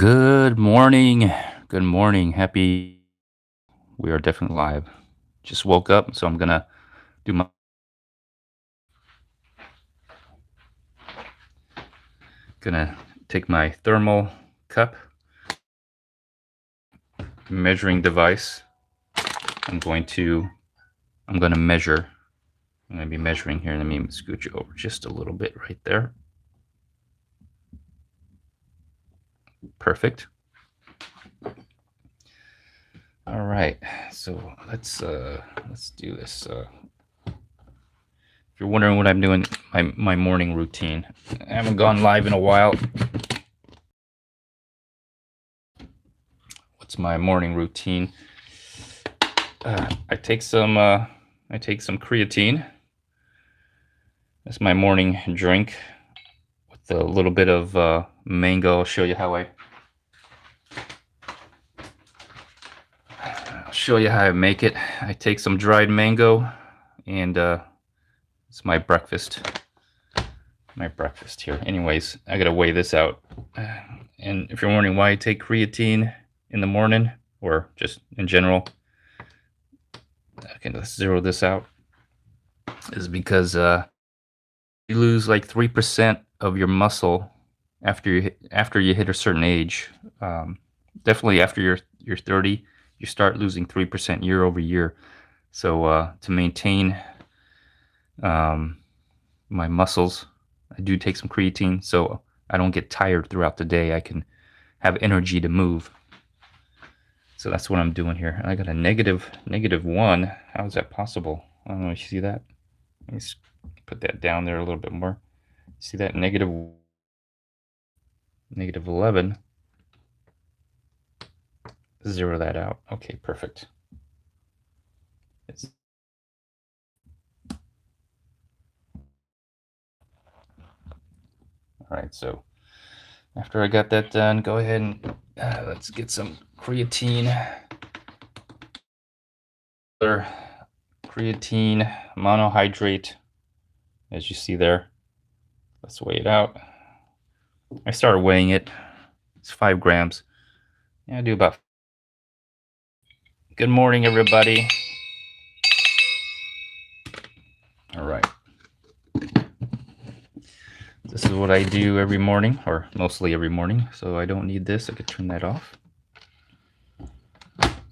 Good morning. Good morning. Happy. We are definitely live. Just woke up, so I'm gonna do my gonna take my thermal cup measuring device. I'm gonna measure. I'm gonna be measuring here. Let me scooch over just a little bit right there. Perfect. All right. So let's do this. If you're wondering what I'm doing, my morning routine. I haven't gone live in a while. What's my morning routine? I take some creatine. That's my morning drink with a little bit of mango. I'll show you how I make it. I take some dried mango, and it's my breakfast. My breakfast here. Anyways, I gotta weigh this out. And if you're wondering why I take creatine in the morning, or just in general, okay, let's zero this out. Is because you lose like 3% of your muscle after you hit a certain age. Definitely after you're 30, you start losing 3% year over year. So to maintain my muscles, I do take some creatine, so I don't get tired throughout the day. I can have energy to move. So that's what I'm doing here. I got a negative 1. How is that possible? I don't know if you see that. Let me put that down there a little bit more. See that? Negative 11. Zero that out. Okay, perfect. All right, so after I got that done, go ahead and let's get some creatine. Creatine monohydrate, as you see there. Let's weigh it out. I started weighing it. It's 5 grams. Yeah, I do about. Good morning, everybody. All right. This is what I do every morning, or mostly every morning, so I don't need this. I could turn that off.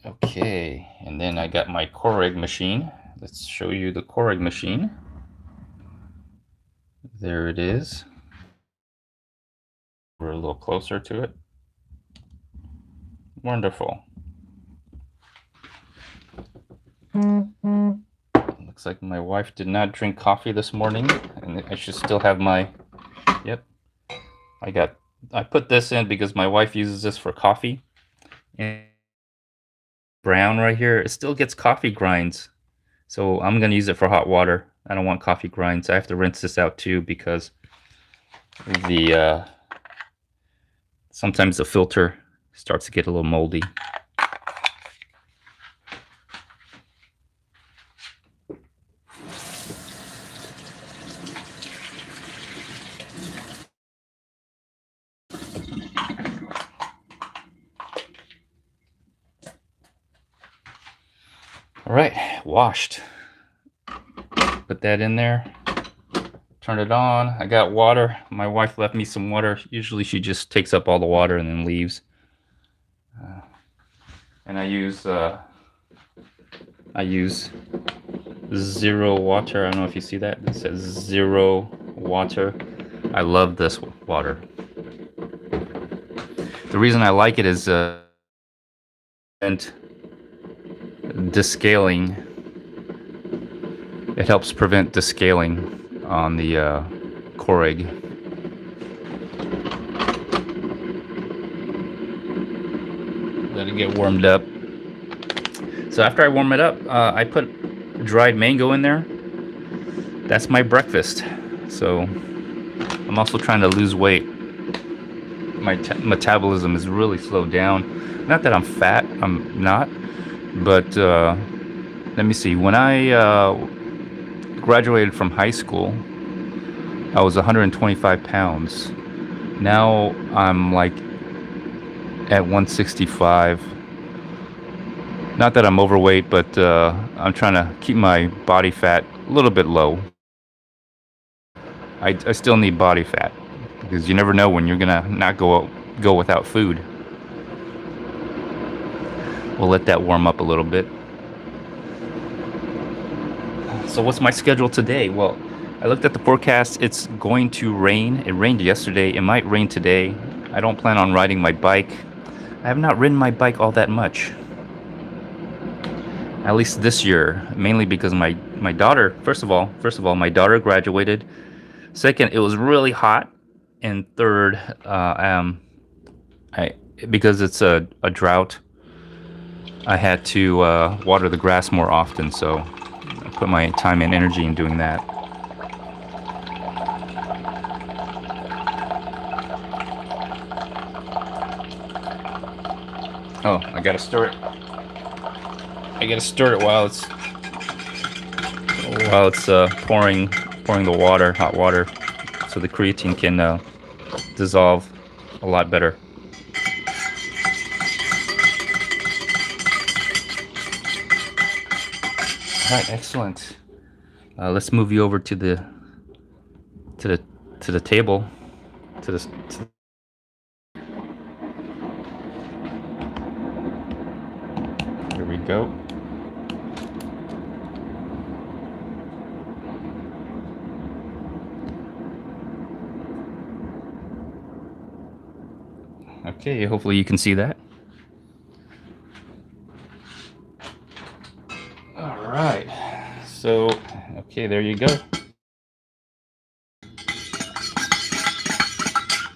Okay, and then I got my Keurig machine. Let's show you the Keurig machine. There it is. We're a little closer to it. Wonderful. Looks like my wife did not drink coffee this morning, and I should still have my. Yep. I put this in because my wife uses this for coffee. And brown right here, it still gets coffee grinds. So I'm gonna use it for hot water. I don't want coffee grinds. I have to rinse this out too because sometimes the filter starts to get a little moldy. All right, washed. Put that in there. Turn it on. I got water. My wife left me some water. Usually she just takes up all the water and then leaves. And I use zero water. I don't know if you see that. It says zero water. I love this water. The reason I like it is descaling. It helps prevent descaling on the Keurig. Let it get warmed up. So after I warm it up, I put dried mango in there. That's my breakfast. So I'm also trying to lose weight. My metabolism is really slowed down. Not that I'm fat, I'm not. But let me see. When I graduated from high school, I was 125 pounds. Now I'm like at 165. Not that I'm overweight, but I'm trying to keep my body fat a little bit low. I still need body fat because you never know when you're gonna not go without food. We'll let that warm up a little bit. So what's my schedule today? Well, I looked at the forecast. It's going to rain. It rained yesterday. It might rain today. I don't plan on riding my bike. I have not ridden my bike all that much. At least this year, mainly because my daughter, first of all, my daughter graduated. Second, it was really hot. And third, because it's a drought, I had to water the grass more often, so I put my time and energy in doing that. Oh, I gotta stir it. I gotta stir it while it's pouring the water, hot water, so the creatine can dissolve a lot better. All right, excellent. Let's move you over to the table. Here we go. Okay, hopefully you can see that. All right. So, okay, there you go.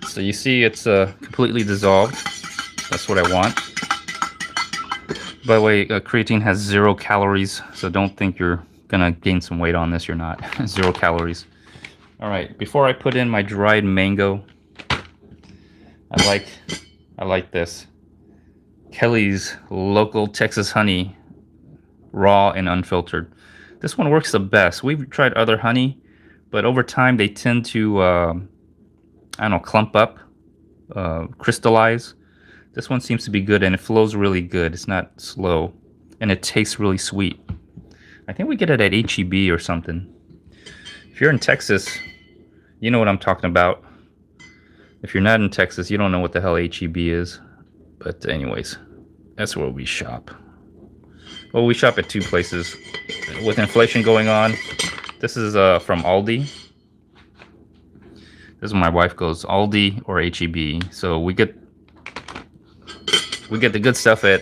So you see it's completely dissolved. That's what I want. By the way, creatine has 0 calories, so don't think you're gonna gain some weight on this. You're not. 0 calories. All right, before I put in my dried mango, I like this. Kelly's Local Texas Honey, raw and unfiltered. This one works the best. We've tried other honey, but over time they tend to, I don't know, clump up, crystallize. This one seems to be good, and it flows really good. It's not slow, and it tastes really sweet. I think we get it at H-E-B or something. If you're in Texas, you know what I'm talking about. If you're not in Texas, you don't know what the hell H-E-B is. But anyways, that's where we shop. Well, we shop at 2 places. With inflation going on, this is from Aldi. This is when my wife goes, Aldi or H-E-B. So we get the good stuff at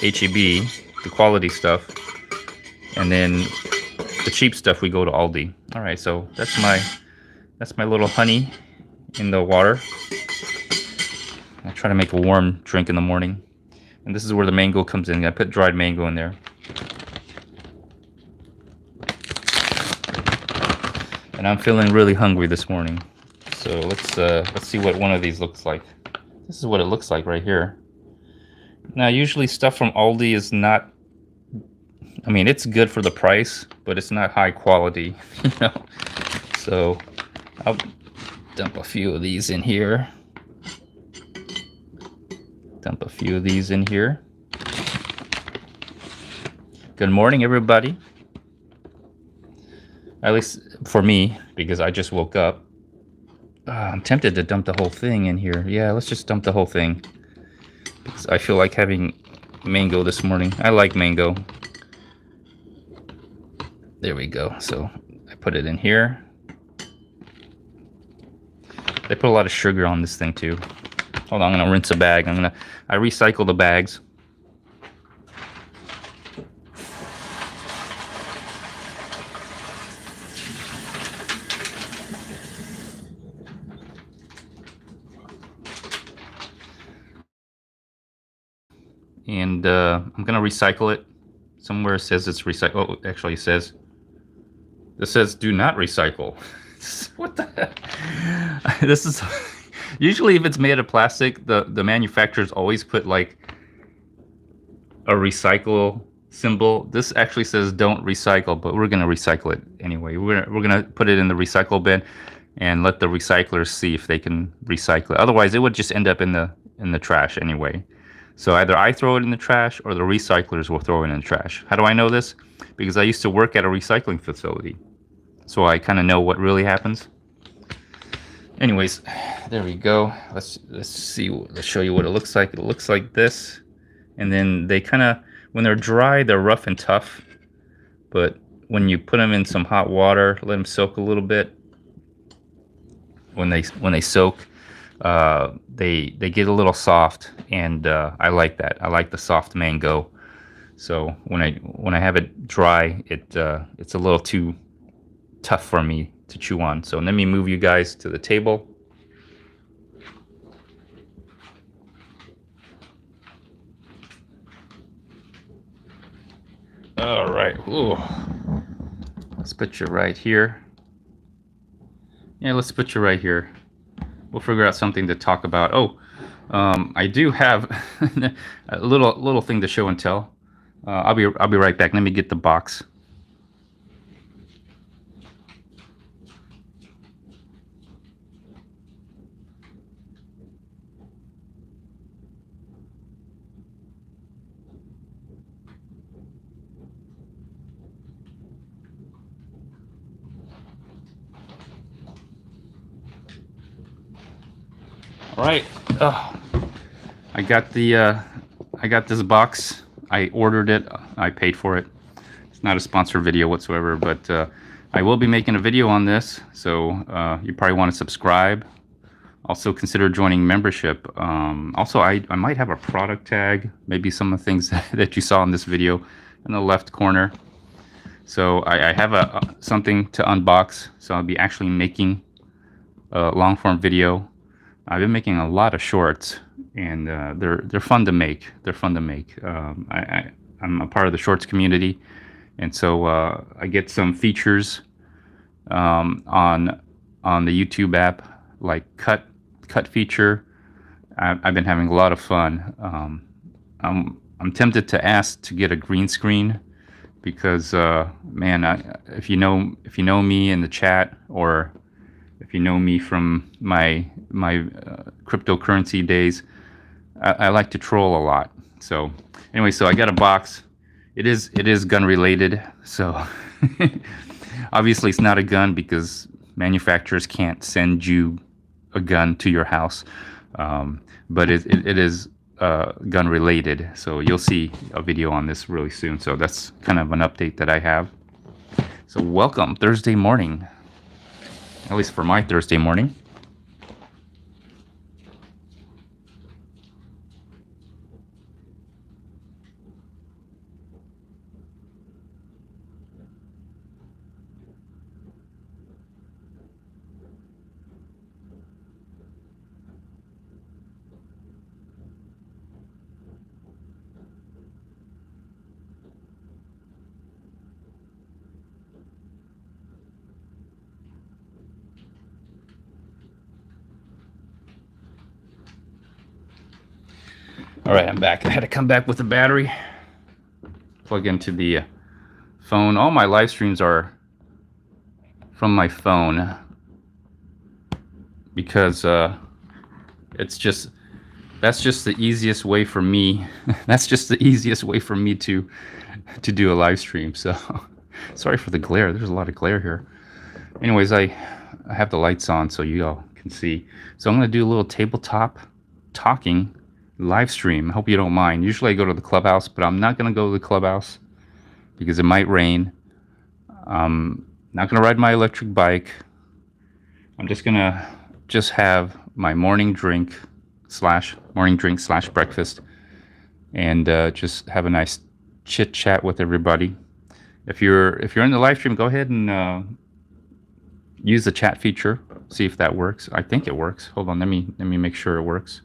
H-E-B, the quality stuff, and then the cheap stuff we go to Aldi. All right, so that's my little honey in the water. I try to make a warm drink in the morning. And this is where the mango comes in. I put dried mango in there. And I'm feeling really hungry this morning. So let's see what one of these looks like. This is what it looks like right here. Now, usually stuff from Aldi is not, I mean, it's good for the price, but it's not high quality, you know. So I'll dump a few of these in here. Dump a few of these in here. Good morning, everybody. At least for me, because I just woke up. I'm tempted to dump the whole thing in here. Yeah, let's just dump the whole thing. Because I feel like having mango this morning. I like mango. There we go. So I put it in here. They put a lot of sugar on this thing too. Hold on, I'm gonna rinse a bag. I recycle the bags. And I'm gonna recycle it. Somewhere it says it's recycle. Oh, actually it says, this says do not recycle. What the heck? This is, usually if it's made of plastic, the manufacturers always put like a recycle symbol. This actually says don't recycle, but we're gonna recycle it anyway. We're gonna put it in the recycle bin. and let the recyclers see if they can recycle it. Otherwise, it would just end up in the trash anyway. So either I throw it in the trash or the recyclers will throw it in the trash. How do I know this? Because I used to work at a recycling facility. So I kind of know what really happens. Anyways, there we go. Let's see. Let's show you what it looks like. It looks like this. And then they kind of, when they're dry, they're rough and tough. But when you put them in some hot water, let them soak a little bit. When they soak, they get a little soft, and I like that. I like the soft mango. So when I have it dry, it's a little too tough for me to chew on. So let me move you guys to the table. All right. Ooh. Let's put you right here. Yeah, let's put you right here. We'll figure out something to talk about. Oh, I do have a little thing to show and tell. I'll be right back. Let me get the box. All right. Oh, I got this box. I ordered it. I paid for it. It's not a sponsored video whatsoever, but I will be making a video on this, so you probably want to subscribe. Also consider joining membership. Also, I might have a product tag, maybe some of the things that you saw in this video in the left corner. So I have something to unbox, so I'll be actually making a long form video. I've been making a lot of shorts, and they're fun to make. They're fun to make. I'm a part of the shorts community, and so I get some features on the YouTube app, like cut feature. I've been having a lot of fun. I'm tempted to ask to get a green screen because man, if you know me in the chat, or if you know me from my cryptocurrency days, I like to troll a lot. So anyway, so I got a box. It is gun related. So obviously it's not a gun because manufacturers can't send you a gun to your house. But it is gun related. So you'll see a video on this really soon. So that's kind of an update that I have. So welcome Thursday morning. At least for my Thursday morning. All right, I'm back. I had to come back with the battery. Plug into the phone. All my live streams are from my phone because that's just the easiest way for me. That's just the easiest way for me to do a live stream. So sorry for the glare. There's a lot of glare here. Anyways, I have the lights on so you all can see. So I'm gonna do a little tabletop talking live stream. I hope you don't mind. Usually I go to the clubhouse, but I'm not going to go to the clubhouse because it might rain. I'm not going to ride my electric bike. I'm just going to have my morning drink slash breakfast, and just have a nice chit chat with everybody. If you're in the live stream, go ahead and use the chat feature. See if that works. I think it works. Hold on, let me make sure it works.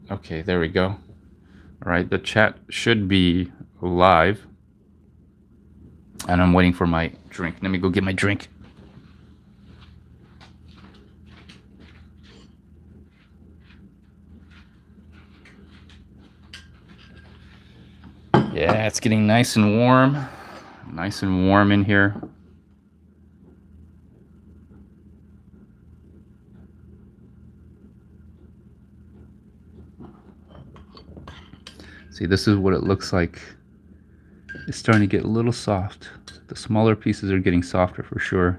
Okay, there we go. All right, the chat should be live. And I'm waiting for my drink. Let me go get my drink. Yeah, it's getting nice and warm. Nice and warm in here. See, this is what it looks like. It's starting to get a little soft. The smaller pieces are getting softer for sure.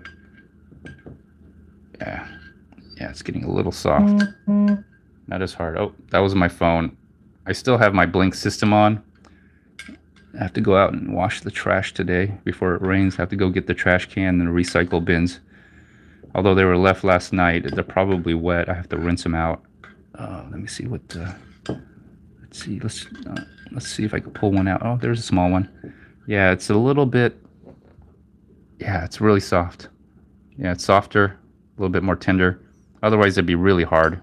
Yeah, it's getting a little soft. Not as hard. Oh, that was my phone. I still have my blink system on. I have to go out and wash the trash today before it rains. I have to go get the trash can and the recycle bins. Although they were left last night, they're probably wet. I have to rinse them out. Let me see what. Let's see. Let's see if I can pull one out. Oh, there's a small one. Yeah, it's a little bit. Yeah, it's really soft. Yeah, it's softer, a little bit more tender. Otherwise, it'd be really hard.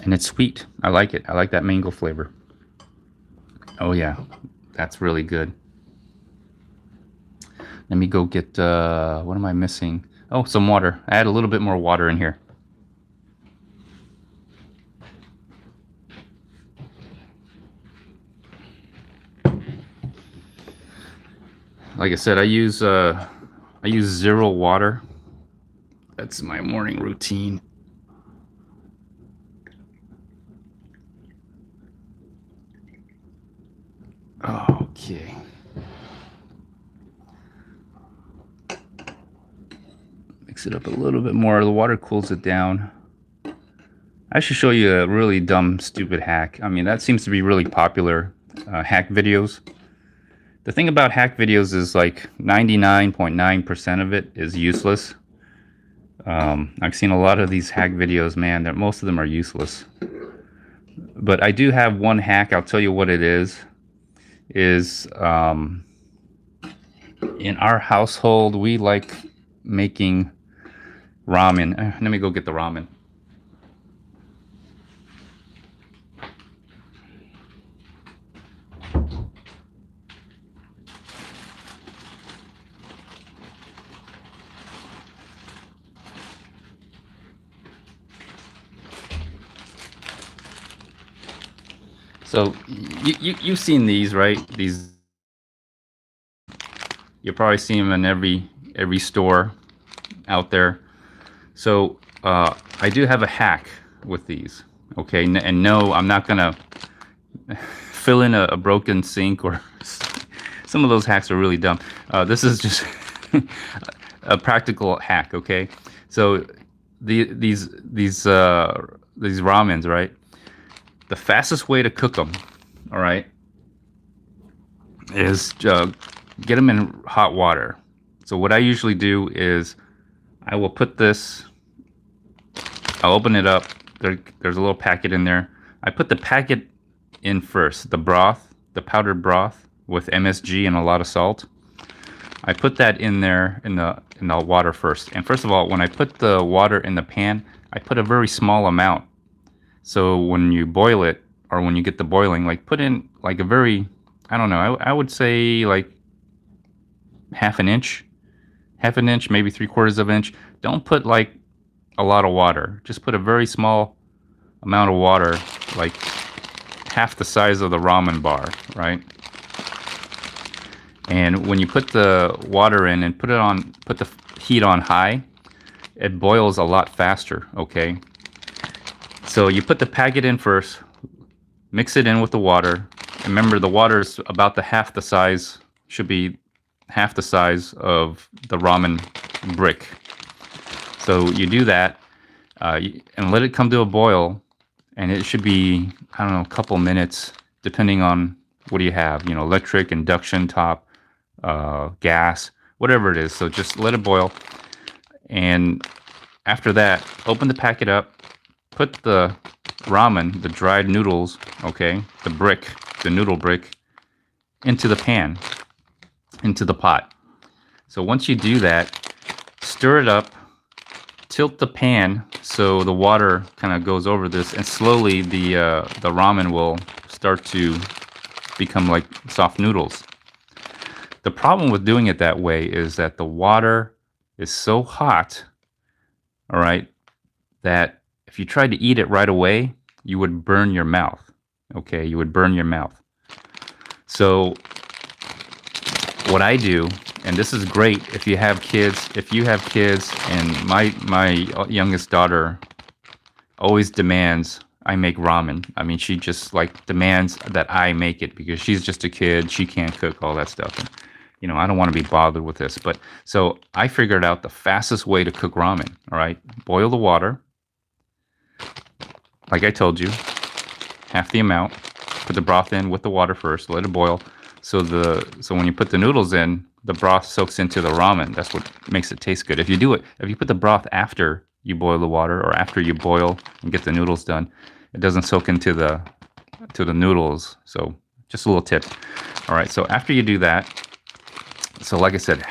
And it's sweet. I like it. I like that mango flavor. Oh yeah, that's really good. Let me go get, what am I missing? Oh, some water. I add a little bit more water in here. Like I said, I use 0 water. That's my morning routine. Okay. Mix it up a little bit more. The water cools it down. I should show you a really dumb, stupid hack. I mean, that seems to be really popular, hack videos. The thing about hack videos is like 99.9% of it is useless. I've seen a lot of these hack videos, man, most of them are useless. But I do have one hack. I'll tell you what it is. In our household, we like making ramen. Let me go get the ramen. So you've seen these, right? These, you'll probably see them in every store out there. So I do have a hack with these. Okay, and no, I'm not gonna fill in a broken sink, or some of those hacks are really dumb. This is just a practical hack. Okay, so these ramens, right? The fastest way to cook them, all right, is get them in hot water. So what I usually do is I will put this, I'll open it up. There's a little packet in there. I put the packet in first, the broth, the powdered broth with MSG and a lot of salt. I put that in there in the water first. And first of all, when I put the water in the pan, I put a very small amount. So when you boil it, or when you get the boiling, like put in like a very, I don't know, I would say like half an inch, maybe 3/4 of an inch. Don't put like a lot of water. Just put a very small amount of water, like half the size of the ramen bar, right? And when you put the water in and put the heat on high, it boils a lot faster, okay? So you put the packet in first, mix it in with the water. Remember, the water is about half the size, should be half the size of the ramen brick. So you do that and let it come to a boil, and it should be, I don't know, a couple minutes, depending on what do you have, you know, electric, induction top, gas, whatever it is. So just let it boil, and after that, open the packet up, put the ramen, the dried noodles, okay, the noodle brick, into the pan, into the pot. So once you do that, stir it up, tilt the pan so the water kind of goes over this, and slowly the ramen will start to become like soft noodles. The problem with doing it that way is that the water is so hot, all right, that if you tried to eat it right away, you would burn your mouth. Okay, you would burn your mouth. So what I do, and this is great if you have kids. If you have kids, and my youngest daughter always demands I make ramen. I mean, she just like demands that I make it because she's just a kid. She can't cook all that stuff. And, you know, I don't want to be bothered with this. But so I figured out the fastest way to cook ramen. All right, boil the water. Like I told you, half the amount. Put the broth in with the water first. Let it boil. So when you put the noodles in, the broth soaks into the ramen. That's what makes it taste good. If you put the broth after you boil the water or after you boil and get the noodles done, it doesn't soak into the noodles. So just a little tip. All right. So after you do that, so like I said,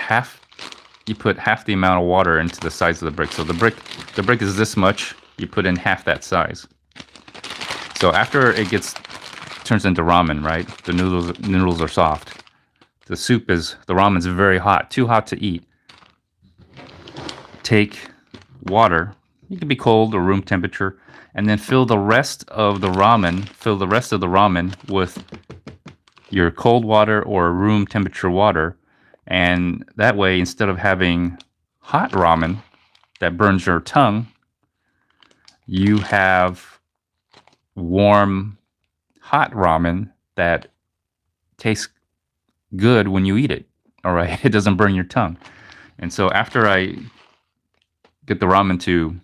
you put half the amount of water into the size of the brick. So the brick is this much. You put in half that size. So after it turns into ramen, right? The noodles are soft. The ramen's very hot, too hot to eat. Take water, it can be cold or room temperature, and then fill the rest of the ramen with your cold water or room temperature water. And that way, instead of having hot ramen that burns your tongue, you have warm, hot ramen that tastes good when you eat it. All right, it doesn't burn your tongue. And so after I get the ramen to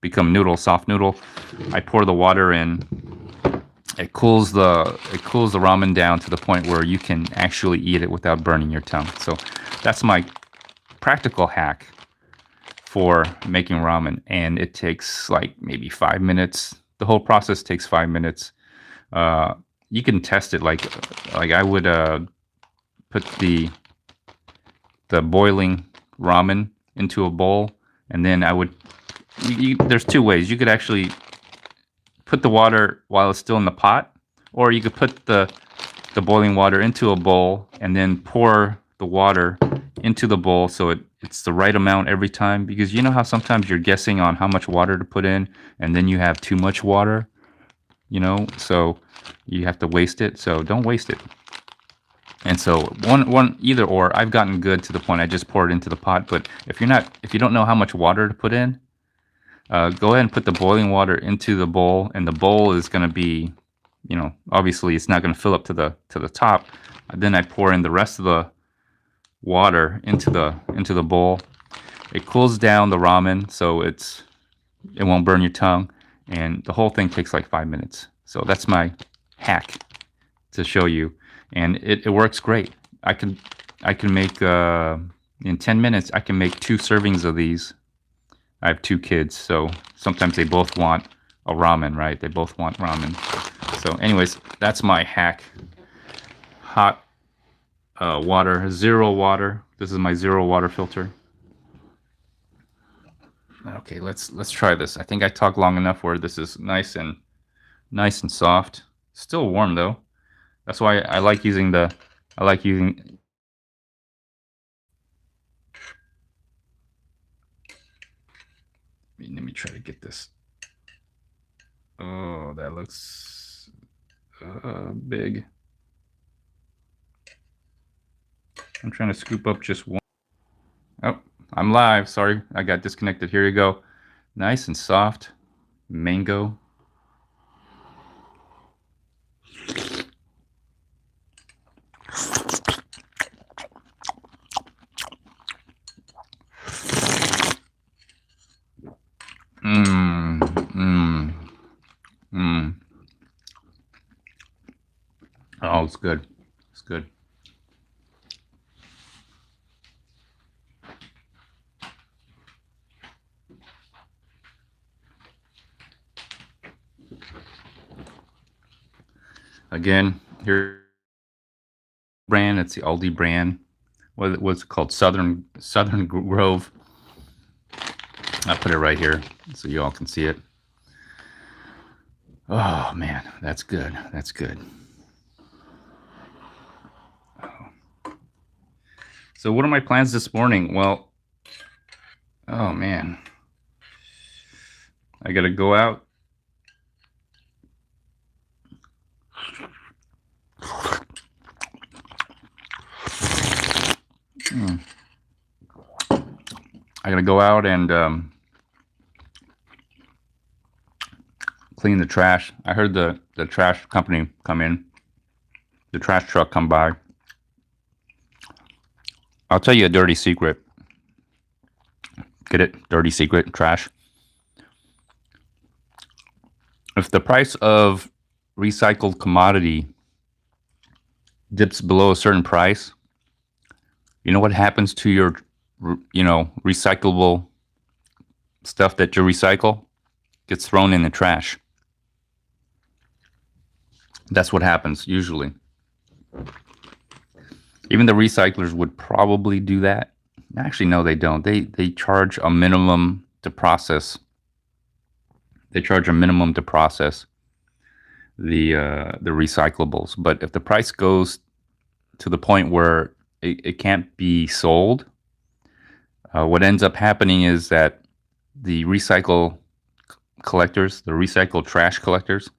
become soft noodle, I pour the water in. It cools the ramen down to the point where you can actually eat it without burning your tongue. So that's my practical hack for making ramen, and it takes like maybe 5 minutes. The whole process takes 5 minutes. You can test it like I would put the boiling ramen into a bowl, and then I would. There's two ways. You could actually put the water while it's still in the pot, or you could put the boiling water into a bowl and then pour the water into the bowl so it's the right amount every time. Because you know how sometimes you're guessing on how much water to put in, and then you have too much water, so you have to waste it. So don't waste it. And so one either or. I've gotten good to the point I just pour it into the pot. But if you don't know how much water to put in, go ahead and put the boiling water into the bowl, and the bowl is going to be, obviously it's not going to fill up to the top. Then I pour in the rest of the water into the bowl. It cools down the ramen so it won't burn your tongue, and the whole thing takes like 5 minutes. So that's my hack to show you, and it works great. I can make in 10 minutes I can make 2 servings of these. I have 2 kids, so sometimes they both want a ramen, right? They both want ramen. So anyways, that's my hack. Hot water, 0 water. This is my 0 water filter. Okay, let's try this. I think I talked long enough where this is nice and soft. Still warm though. That's why I like using let me try to get this. Oh, that looks big. I'm trying to scoop up just one. Oh, I'm live. Sorry, I got disconnected. Here you go. Nice and soft mango. Oh, it's good. It's good. Again, here brand. It's the Aldi brand. What's it called? Southern Grove. I'll put it right here so you all can see it. Oh man, that's good. That's good. So what are my plans this morning? Well, oh man, I gotta go out. I gotta go out and clean the trash. I heard the trash company come in, the trash truck come by. I'll tell you a dirty secret. Get it? Dirty secret, trash. If the price of recycled commodity dips below a certain price, you know what happens to your, recyclable stuff that you recycle? Gets thrown in the trash. That's what happens usually. Even the recyclers would probably do that. Actually, no, they don't. They charge a minimum to process. They charge a minimum to process the recyclables. But if the price goes to the point where it can't be sold, what ends up happening is that the recycle collectors, the recycled trash collectors,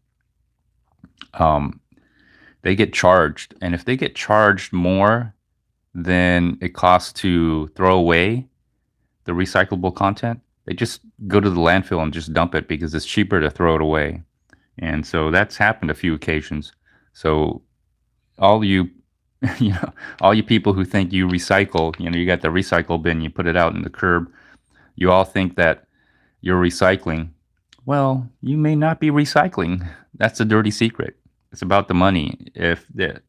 they get charged. And if they get charged more than it costs to throw away the recyclable content, they just go to the landfill and just dump it because it's cheaper to throw it away. And so that's happened a few occasions. So all you all you people who think you recycle, you got the recycle bin, you put it out in the curb, you all think that you're recycling. Well, you may not be recycling. That's a dirty secret. It's about the money. If the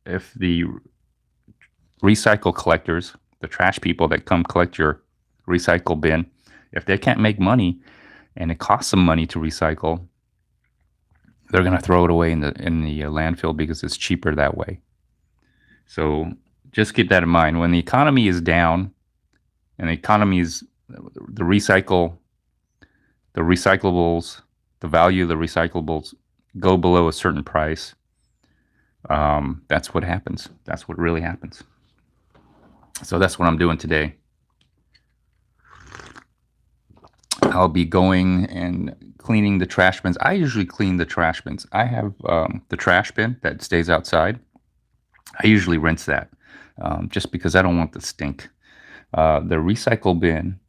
recycle collectors, the trash people that come collect your recycle bin, if they can't make money and it costs them money to recycle, they're going to throw it away in the landfill because it's cheaper that way. So just keep that in mind. When the economy is down and the economy is the recyclables, the value of the recyclables go below a certain price, that's what happens. That's what really happens. So that's what I'm doing today. I'll be going and cleaning the trash bins. I usually clean the trash bins. I have the trash bin that stays outside. I usually rinse that just because I don't want the stink. The recycle bin,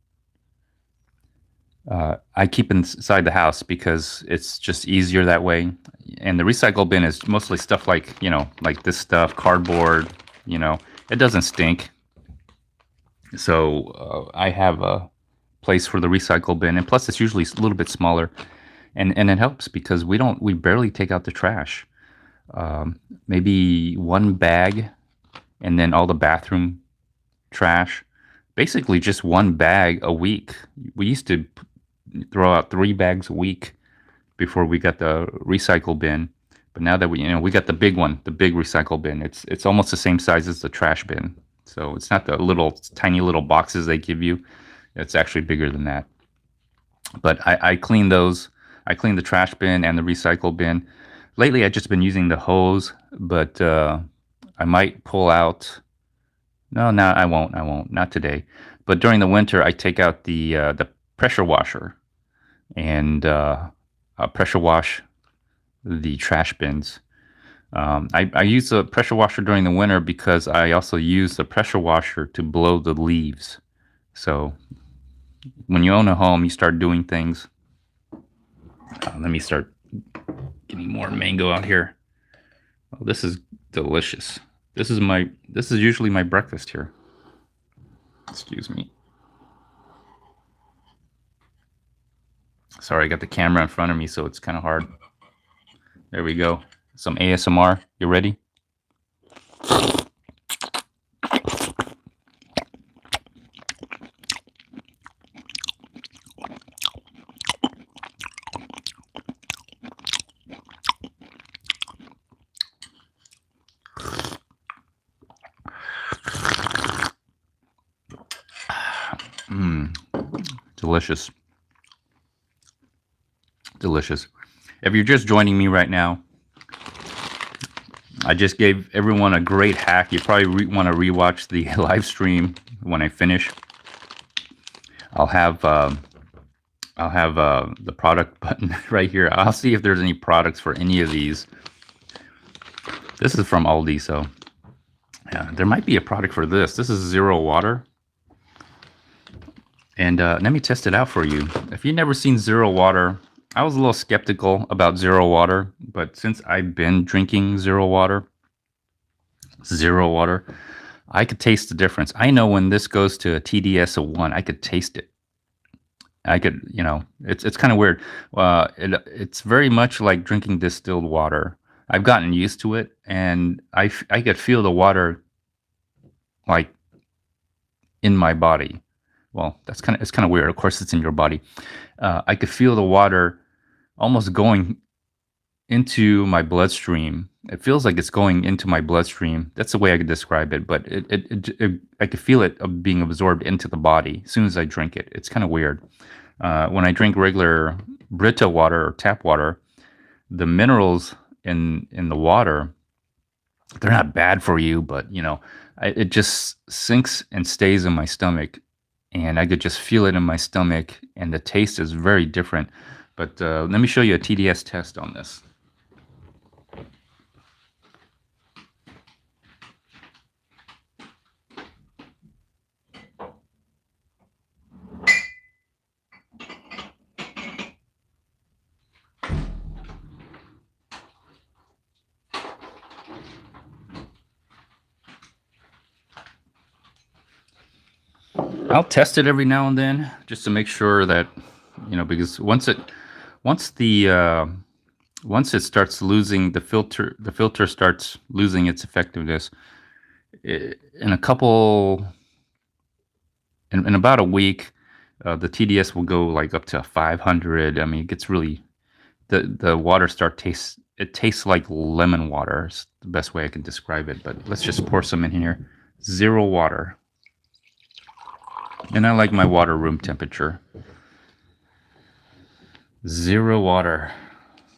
I keep inside the house because it's just easier that way. And the recycle bin is mostly stuff like, like this stuff, cardboard, it doesn't stink. So I have a place for the recycle bin, and plus it's usually a little bit smaller, and it helps because we barely take out the trash. Maybe one bag, and then all the bathroom trash. Basically just one bag a week. We used to throw out 3 bags a week before we got the recycle bin. But now that we got the big one, the big recycle bin, it's almost the same size as the trash bin. So it's not the tiny little boxes they give you. It's actually bigger than that. But I clean those. I clean the trash bin and the recycle bin. Lately, I've just been using the hose, but I might pull out. No, I won't. Not today. But during the winter, I take out the pressure washer and pressure wash the trash bins. I use the pressure washer during the winter because I also use the pressure washer to blow the leaves. So when you own a home, you start doing things. Let me start getting more mango out here. Oh, this is delicious. This is usually my breakfast here. Excuse me. Sorry, I got the camera in front of me, so it's kind of hard. There we go. Some ASMR. You ready? Delicious. Delicious. If you're just joining me right now, I just gave everyone a great hack. You probably want to rewatch the live stream when I finish. I'll have the product button right here. I'll see if there's any products for any of these. This is from Aldi, so Yeah, there might be a product for this. This is 0 water. And let me test it out for you. If you've never seen 0 water, I was a little skeptical about 0 water, but since I've been drinking 0 water, I could taste the difference. I know when this goes to a TDS of 1, I could taste it. I could, it's kind of weird. It's very much like drinking distilled water. I've gotten used to it, and I could feel the water like in my body. Well, it's kind of weird. Of course, it's in your body. I could feel the water almost going into my bloodstream. It feels like it's going into my bloodstream. That's the way I could describe it. But I could feel it being absorbed into the body as soon as I drink it. It's kind of weird. When I drink regular Brita water or tap water, the minerals in the water, they're not bad for you, but it just sinks and stays in my stomach, and I could just feel it in my stomach, and the taste is very different. But let me show you a TDS test on this. I'll test it every now and then just to make sure that, because once it starts losing the filter starts losing its effectiveness. In about a week, the TDS will go like up to 500. I mean, it gets really, the water tastes like lemon water. It's the best way I can describe it. But let's just pour some in here. 0 water. And I like my water room temperature. 0 water.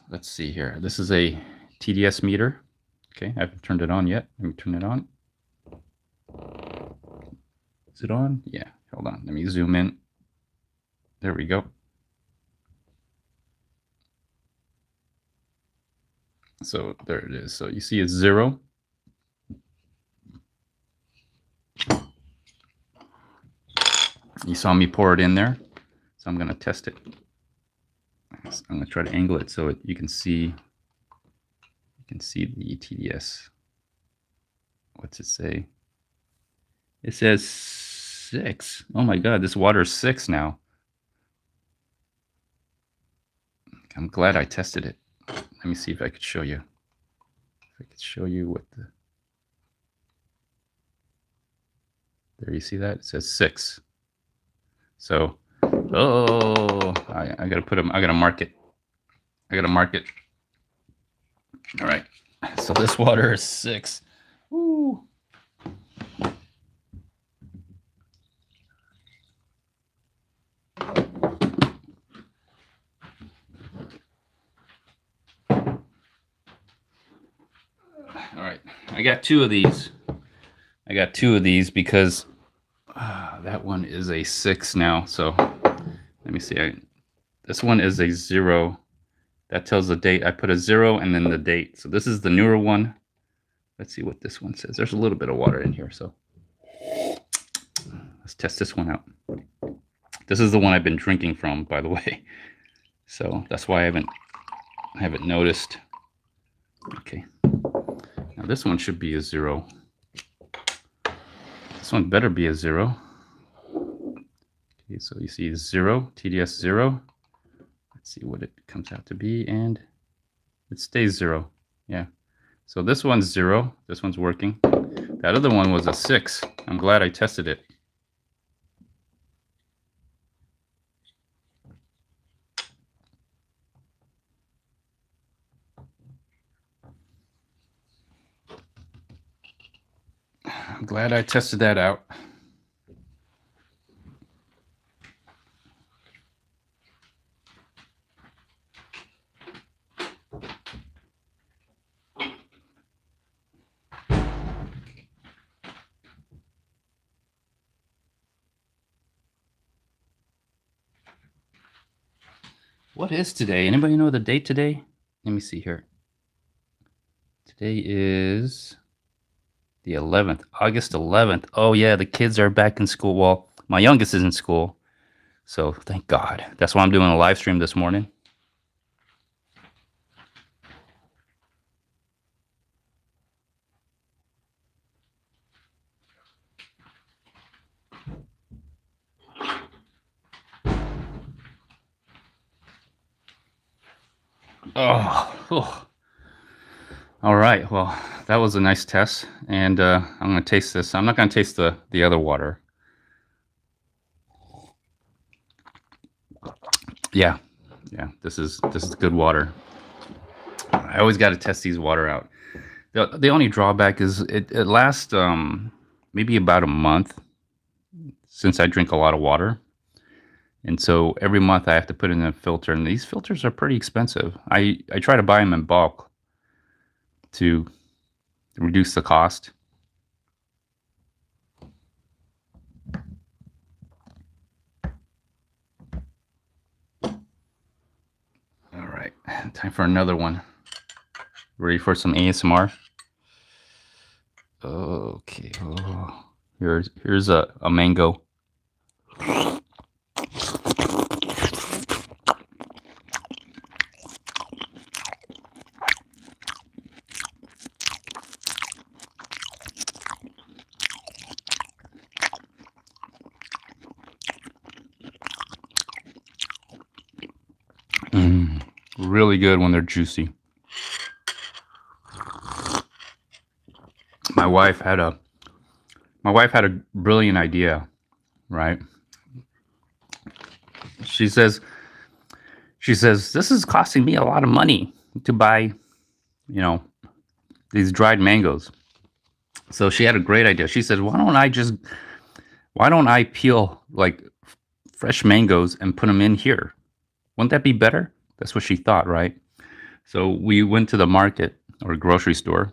Let's see here. This is a TDS meter. Okay, I haven't turned it on yet. Let me turn it on. Is it on? Yeah, hold on. Let me zoom in. There we go. So there it is. So you see it's 0. You saw me pour it in there. So I'm going to test it. I'm going to try to angle it so you can see the TDS. What's it say? It says 6. Oh my god, this water is 6 now. I'm glad I tested it. Let me see if I could show you. If I could show you what there, you see that? It says 6. So, I gotta mark it. All right. So this water is 6. Woo. All right, I got 2 of these. Because that one is a 6 now. So let me see. This one is a 0. That tells the date. I put a 0 and then the date. So this is the newer one. Let's see what this one says. There's a little bit of water in here, so let's test this one out. This is the one I've been drinking from, by the way. So that's why I haven't noticed. Okay. Now this one should be a 0. This one better be a 0. Okay, so you see 0, TDS 0. Let's see what it comes out to be, and it stays 0. Yeah. So this one's 0. This one's working. That other one was a 6. I'm glad I tested it. I'm glad I tested that out. What is today? Anybody know the date today? Let me see here. Today is The 11th, August 11th. Oh yeah, the kids are back in school. Well, my youngest is in school, so thank God. That's why I'm doing a live stream this morning. Oh. All right. Well, that was a nice test, and I'm gonna taste this. I'm not gonna taste the other water. Yeah, yeah. This is good water. I always got to test these water out. The only drawback is it lasts maybe about a month since I drink a lot of water. And so every month I have to put in a filter, and these filters are pretty expensive. I try to buy them in bulk to reduce the cost. All right, time for another one. Ready for some ASMR? Okay. Oh, here's a mango. Really good when they're juicy. My wife had a brilliant idea, right? She says this is costing me a lot of money to buy, these dried mangoes. So she had a great idea. She said, why don't I peel like fresh mangoes and put them in here? Wouldn't that be better? That's what she thought, right? So we went to the market or grocery store,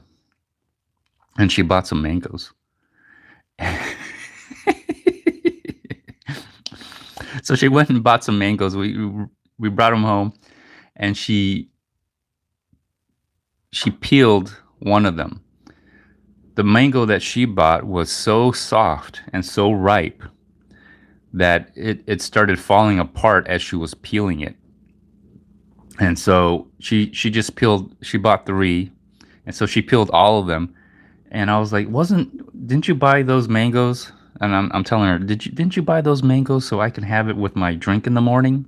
and she bought some mangoes. So she went and bought some mangoes. We brought them home, and she peeled one of them. The mango that she bought was so soft and so ripe that it started falling apart as she was peeling it. And so she just peeled. She bought 3, and so she peeled all of them. And I was like, didn't you buy those mangoes? And I'm telling her, didn't you buy those mangoes so I can have it with my drink in the morning?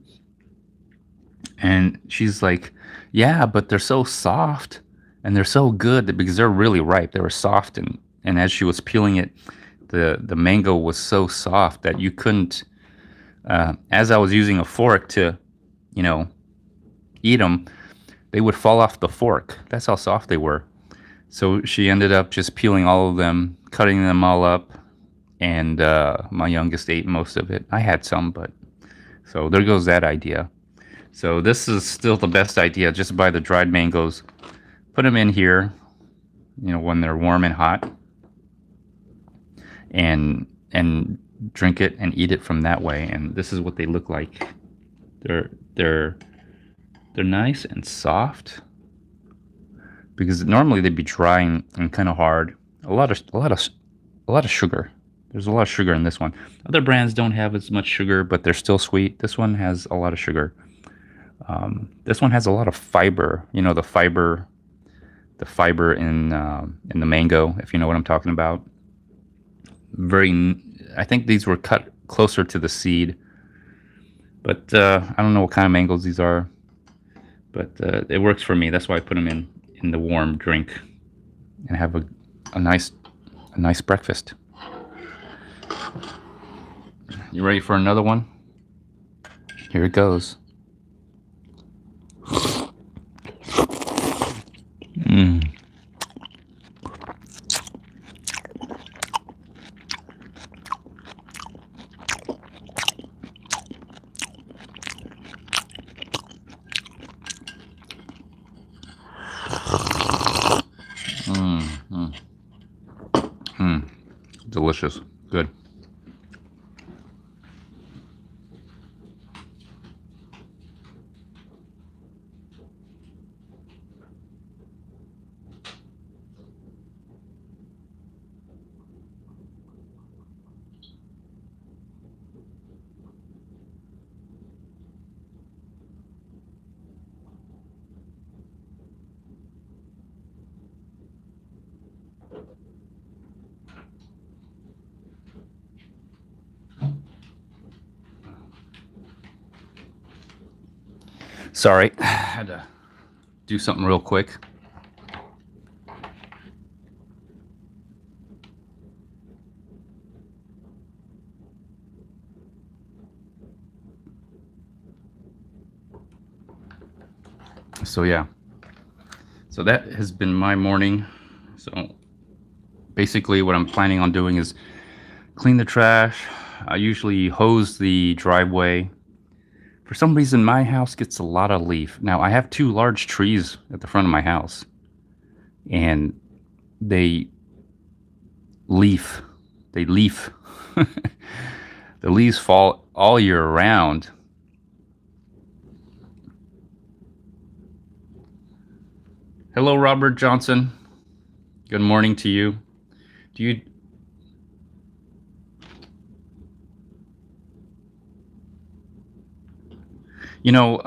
And she's like, yeah, but they're so soft and they're so good because they're really ripe. They were soft, and as she was peeling it, the mango was so soft that you couldn't. As I was using a fork to, eat them, they would fall off the fork. That's how soft they were. So she ended up just peeling all of them, cutting them all up, and my youngest ate most of it. I had some, but so there goes that idea. So this is still the best idea. Just buy the dried mangoes, put them in here, when they're warm and hot, and drink it and eat it from that way. And this is what they look like. They're nice and soft, because normally they'd be dry and kind of hard. A lot of sugar. There's a lot of sugar in this one. Other brands don't have as much sugar, but they're still sweet. This one has a lot of sugar. This one has a lot of fiber. The fiber in the mango, if you know what I'm talking about. I think these were cut closer to the seed, but I don't know what kind of mangoes these are. But it works for me. That's why I put them in the warm drink and have a nice breakfast. You ready for another one? Here it goes. Delicious. Good. Sorry, I had to do something real quick. So yeah, so that has been my morning. So basically what I'm planning on doing is clean the trash. I usually hose the driveway. For some reason, my house gets a lot of leaf. Now, I have 2 large trees at the front of my house, and they leaf. They leaf. The leaves fall all year round. Hello, Robert Johnson. Good morning to you. Do you... You know,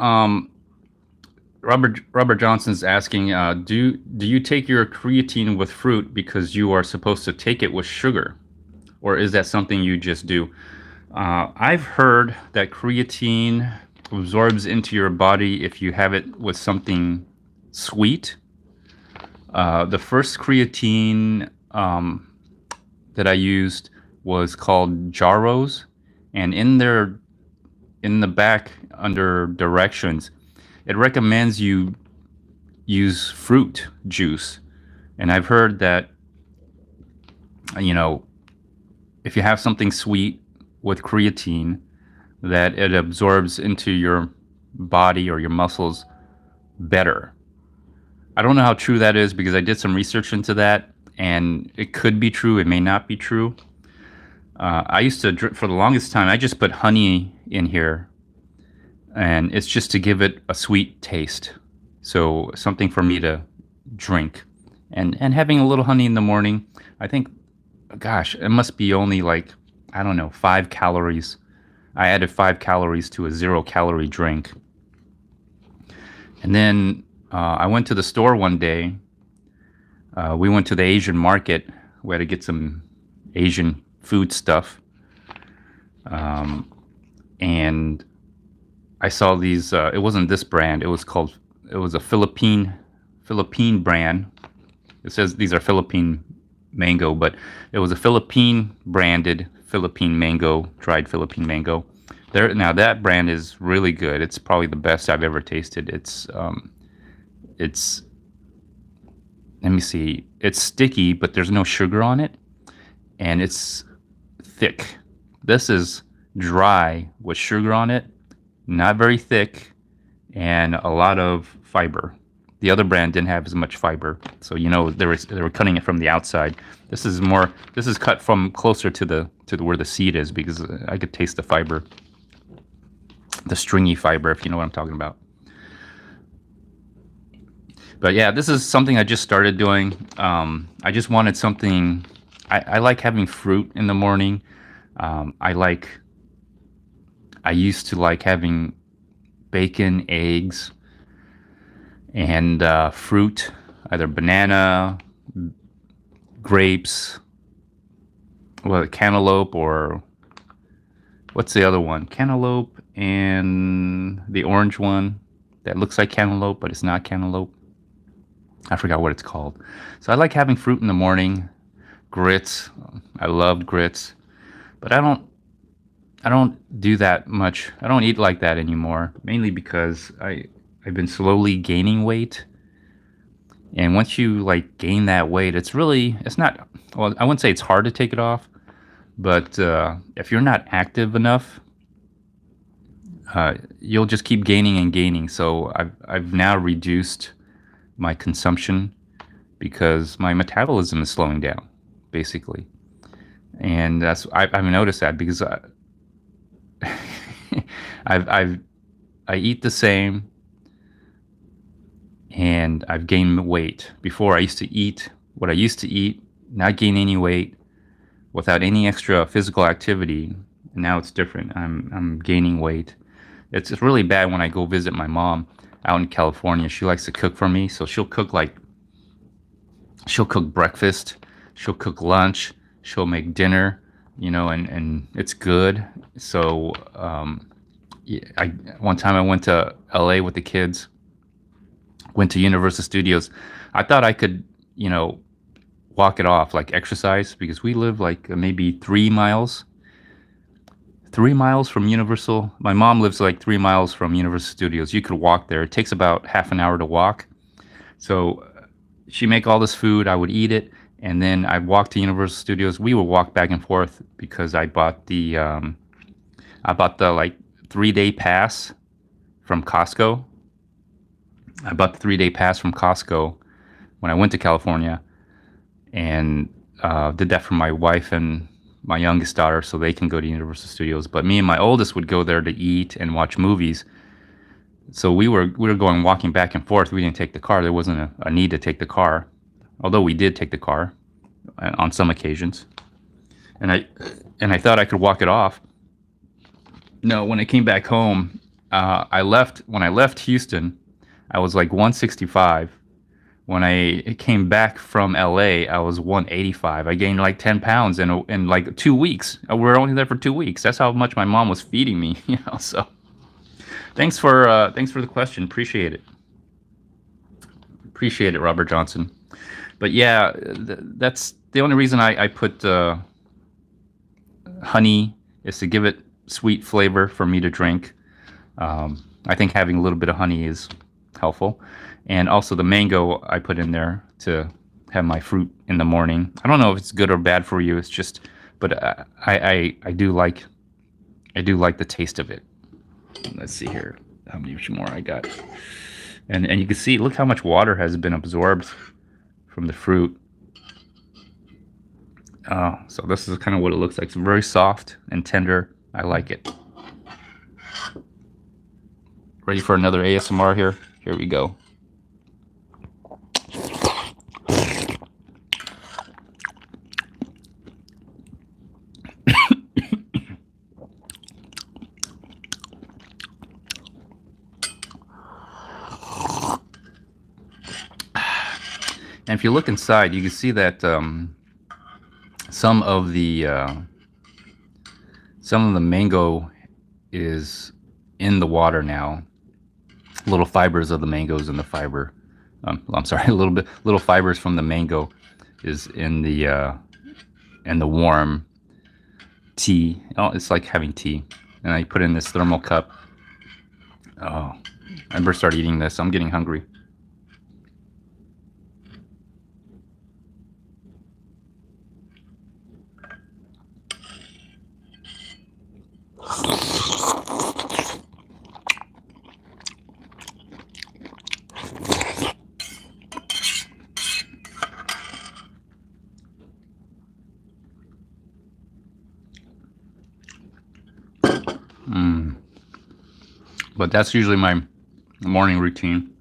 Robert Johnson's asking, do you take your creatine with fruit because you are supposed to take it with sugar, or is that something you just do? I've heard that creatine absorbs into your body if you have it with something sweet. The first creatine that I used was called Jarrows, and in the back under directions, it recommends you use fruit juice. And I've heard that, you know, if you have something sweet with creatine, that it absorbs into your body or your muscles better. I don't know how true that is because I did some research into that, and it could be true, it may not be true. I used to drink, for the longest time, I just put honey in here, and it's just to give it a sweet taste. So something for me to drink. And having a little honey in the morning, I think, gosh, it must be only like, I don't know, 5 calories. I added 5 calories to a 0-calorie drink. And then I went to the store one day. We went to the Asian market. We had to get some Asian food stuff. And I saw these, it wasn't this brand, it was a Philippine brand. It says these are Philippine mango, but it was a Philippine branded Philippine mango, dried Philippine mango. Now that brand is really good. It's probably the best I've ever tasted. It's let me see, it's sticky, but there's no sugar on it, and it's thick. This is dry with sugar on it, not very thick, and a lot of fiber. The other brand didn't have as much fiber, so you know they were cutting it from the outside. This is cut from closer to where the seed is, because I could taste the fiber, the stringy fiber, if you know what I'm talking about. But yeah, this is something I just started doing. I just wanted something. I like having fruit in the morning. I used to like having bacon, eggs, and fruit, either banana, grapes, well, cantaloupe, or what's the other one? Cantaloupe and the orange one that looks like cantaloupe, but it's not cantaloupe. I forgot what it's called. So I like having fruit in the morning. Grits. I loved grits. But I don't do that much. I don't eat like that anymore, mainly because I've been slowly gaining weight. And once you like gain that weight, it's not, well, I wouldn't say it's hard to take it off, but if you're not active enough, you'll just keep gaining and gaining. So I've now reduced my consumption because my metabolism is slowing down, basically. And I've noticed that because I eat the same, and I've gained weight. Before, I used to eat what I used to eat, not gain any weight without any extra physical activity. And now it's different. I'm gaining weight. It's really bad when I go visit my mom out in California. She likes to cook for me, so she'll cook breakfast, she'll cook lunch, she'll make dinner, and it's good. So One time I went to LA with the kids, went to Universal Studios. I thought I could, you know, walk it off, like exercise, because we live like maybe 3 miles, 3 miles from Universal. My mom lives like 3 miles from Universal Studios. You could walk there. It takes about half an hour to walk. So she make all this food. I would eat it, and then I'd walk to Universal Studios. We would walk back and forth because I bought the like 3 day pass from Costco. I bought the 3 day pass from Costco when I went to California, and did that for my wife and my youngest daughter so they can go to Universal Studios. But me and my oldest would go there to eat and watch movies. So we were going walking back and forth. We didn't take the car. There wasn't a need to take the car, although we did take the car on some occasions. And I thought I could walk it off. No, when I came back home, when I left Houston, I was like 165. When I came back from LA, I was 185. I gained like 10 pounds in like 2 weeks. We're only there for 2 weeks. That's how much my mom was feeding me, you know. So thanks for the question. Appreciate it, Robert Johnson. But yeah, that's the only reason I put honey, is to give it sweet flavor for me to drink. I think having a little bit of honey is helpful, and also the mango I put in there to have my fruit in the morning. I don't know if it's good or bad for you. It's just, but I do like the taste of it. Let's see here, how much more I got, and you can see, look how much water has been absorbed from the fruit. So this is kind of what it looks like. It's very soft and tender. I like it. Ready for another ASMR here? Here we go. And if you look inside, you can see that some of the mango is in the water now. Little fibers of the mangoes in the fiber. I'm sorry, little fibers from the mango is in the warm tea. Oh, it's like having tea. And I put in this thermal cup. Oh, I better start eating this. I'm getting hungry. But that's usually my morning routine.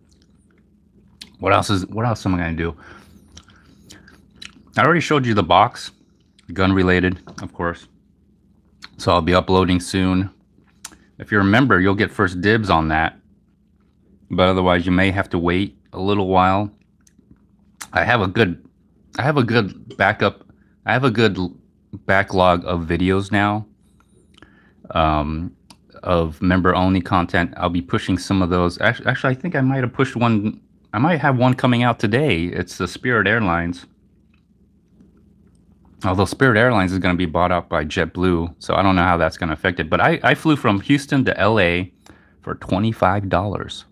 What else am I gonna do? I already showed you the box, gun related, of course. So I'll be uploading soon. If you're a member, you'll get first dibs on that. But otherwise, you may have to wait a little while. I have a good backup. I have a good backlog of videos now. Of member-only content. I'll be pushing some of those. Actually, I think I might have pushed one. I might have one coming out today. It's the Spirit Airlines. Although Spirit Airlines is going to be bought out by JetBlue, so I don't know how that's going to affect it. But I flew from Houston to LA for $25.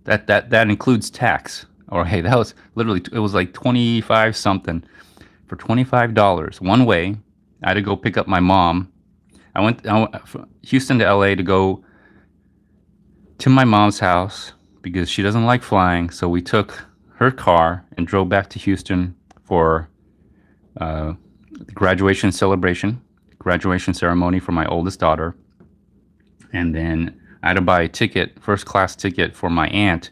That includes tax. Or hey, that was literally, it was like 25 something for $25 one way. I had to go pick up my mom. I went from Houston to LA to go to my mom's house because she doesn't like flying. So we took her car and drove back to Houston for the graduation ceremony for my oldest daughter. And then I had to buy a ticket, first class ticket for my aunt,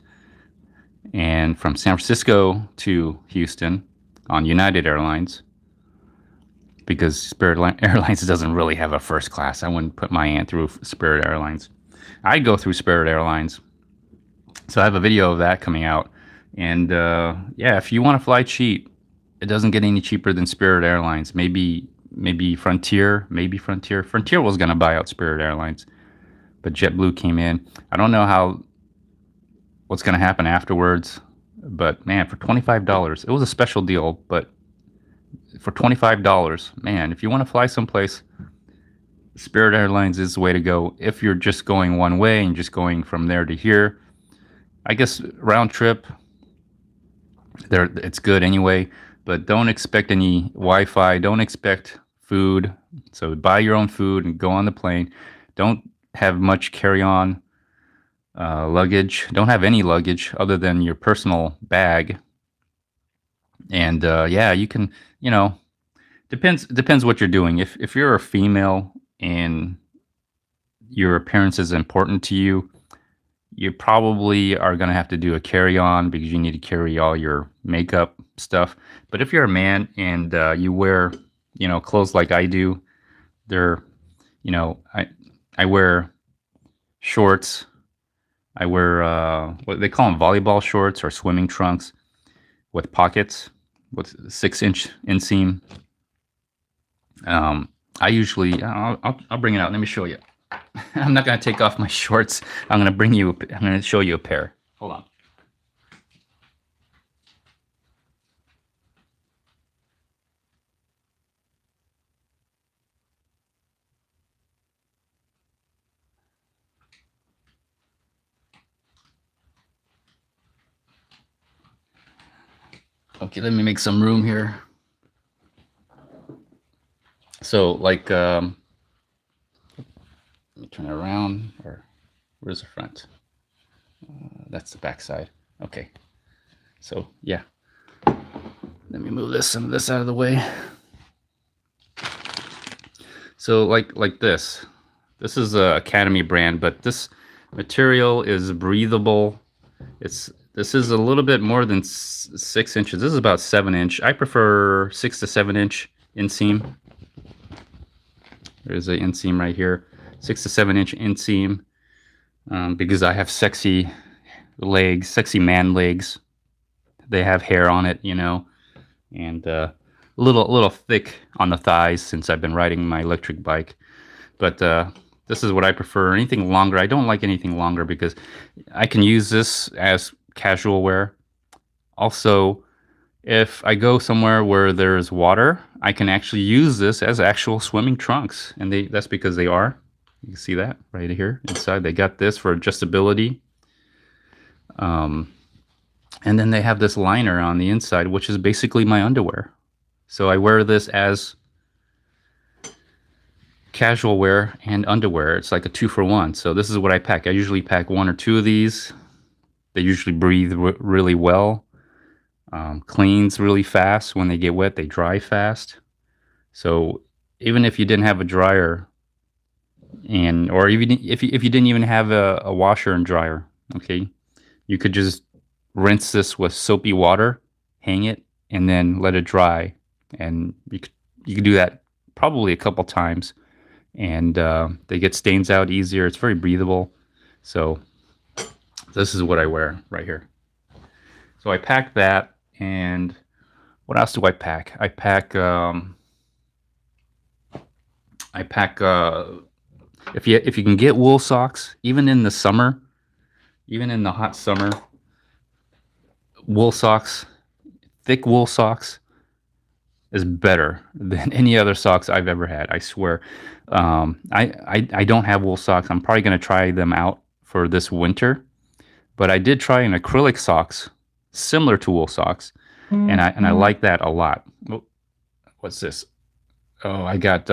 and from San Francisco to Houston on United Airlines, because Spirit Airlines doesn't really have a first class. I wouldn't put my aunt through Spirit Airlines. I'd go through Spirit Airlines. So I have a video of that coming out. And yeah, if you want to fly cheap, it doesn't get any cheaper than Spirit Airlines. Maybe Frontier. Frontier was going to buy out Spirit Airlines. but JetBlue came in. I don't know what's going to happen afterwards, but man, for $25, it was a special deal, but for $25, man, if you want to fly someplace, Spirit Airlines is the way to go. If you're just going one way and just going from there to here, I guess round trip, it's good anyway, but don't expect any Wi-Fi, don't expect food. So buy your own food and go on the plane. Don't have much carry-on luggage. Don't have any luggage other than your personal bag. And yeah, you can, depends what you're doing. If you're a female and your appearance is important to you, you probably are going to have to do a carry-on because you need to carry all your makeup stuff. But if you're a man and you wear, clothes like I do, I wear shorts. I wear what they call them, volleyball shorts or swimming trunks with pockets with 6-inch inseam. I usually, I'll bring it out. Let me show you. I'm not going to take off my shorts. I'm going to show you a pair. Hold on. Okay, let me make some room here. So, like, let me turn it around, or where's the front? That's the back side. Okay. So, yeah. Let me move some of this out of the way. So, like this. This is a Academy brand, but this material is breathable. This is a little bit more than 6 inches. This is about 7-inch. I prefer 6 to 7-inch inseam. There's an inseam right here, 6 to 7-inch inseam, because I have sexy legs, sexy man legs. They have hair on it, and a little thick on the thighs since I've been riding my electric bike. But this is what I prefer. Anything longer, I don't like anything longer because I can use this as casual wear. Also, if I go somewhere where there's water, I can actually use this as actual swimming trunks. And that's because they are. You can see that right here inside. They got this for adjustability. And then they have this liner on the inside, which is basically my underwear. So I wear this as casual wear and underwear. It's like a 2-for-1. So this is what I pack. I usually pack 1 or 2 of these. They usually breathe really well. Cleans really fast. When they get wet, they dry fast. So even if you didn't have a dryer, or even if you didn't even have a washer and dryer, okay, you could just rinse this with soapy water, hang it, and then let it dry. And you could do that probably a couple times, and they get stains out easier. It's very breathable. So this is what I wear right here. So I pack that. And what else do I pack? I pack if you can get wool socks, even in the summer, even in the hot summer, wool socks, thick wool socks is better than any other socks I've ever had. I swear. I don't have wool socks. I'm probably going to try them out for this winter, but I did try an acrylic socks similar to wool socks, and I like that a lot. What's this? Oh, I got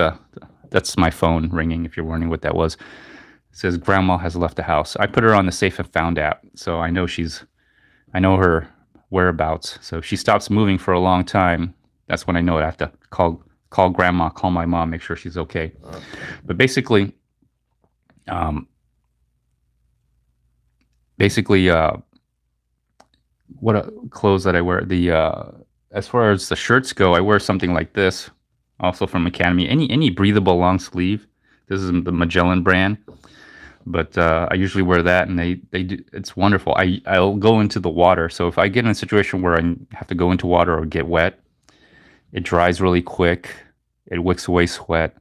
that's my phone ringing. If you're wondering what that was, it says Grandma has left the house. I put her on the Safe and Found app, so I know her whereabouts. So if she stops moving for a long time, that's when I know I have to call Grandma, call my mom, make sure she's okay. But basically, what clothes that I wear, as far as the shirts go, I wear something like this, also from Academy. Any breathable long sleeve. This is the Magellan brand, but I usually wear that, and they do. It's wonderful. I'll go into the water, so if I get in a situation where I have to go into water or get wet, it dries really quick. It wicks away sweat,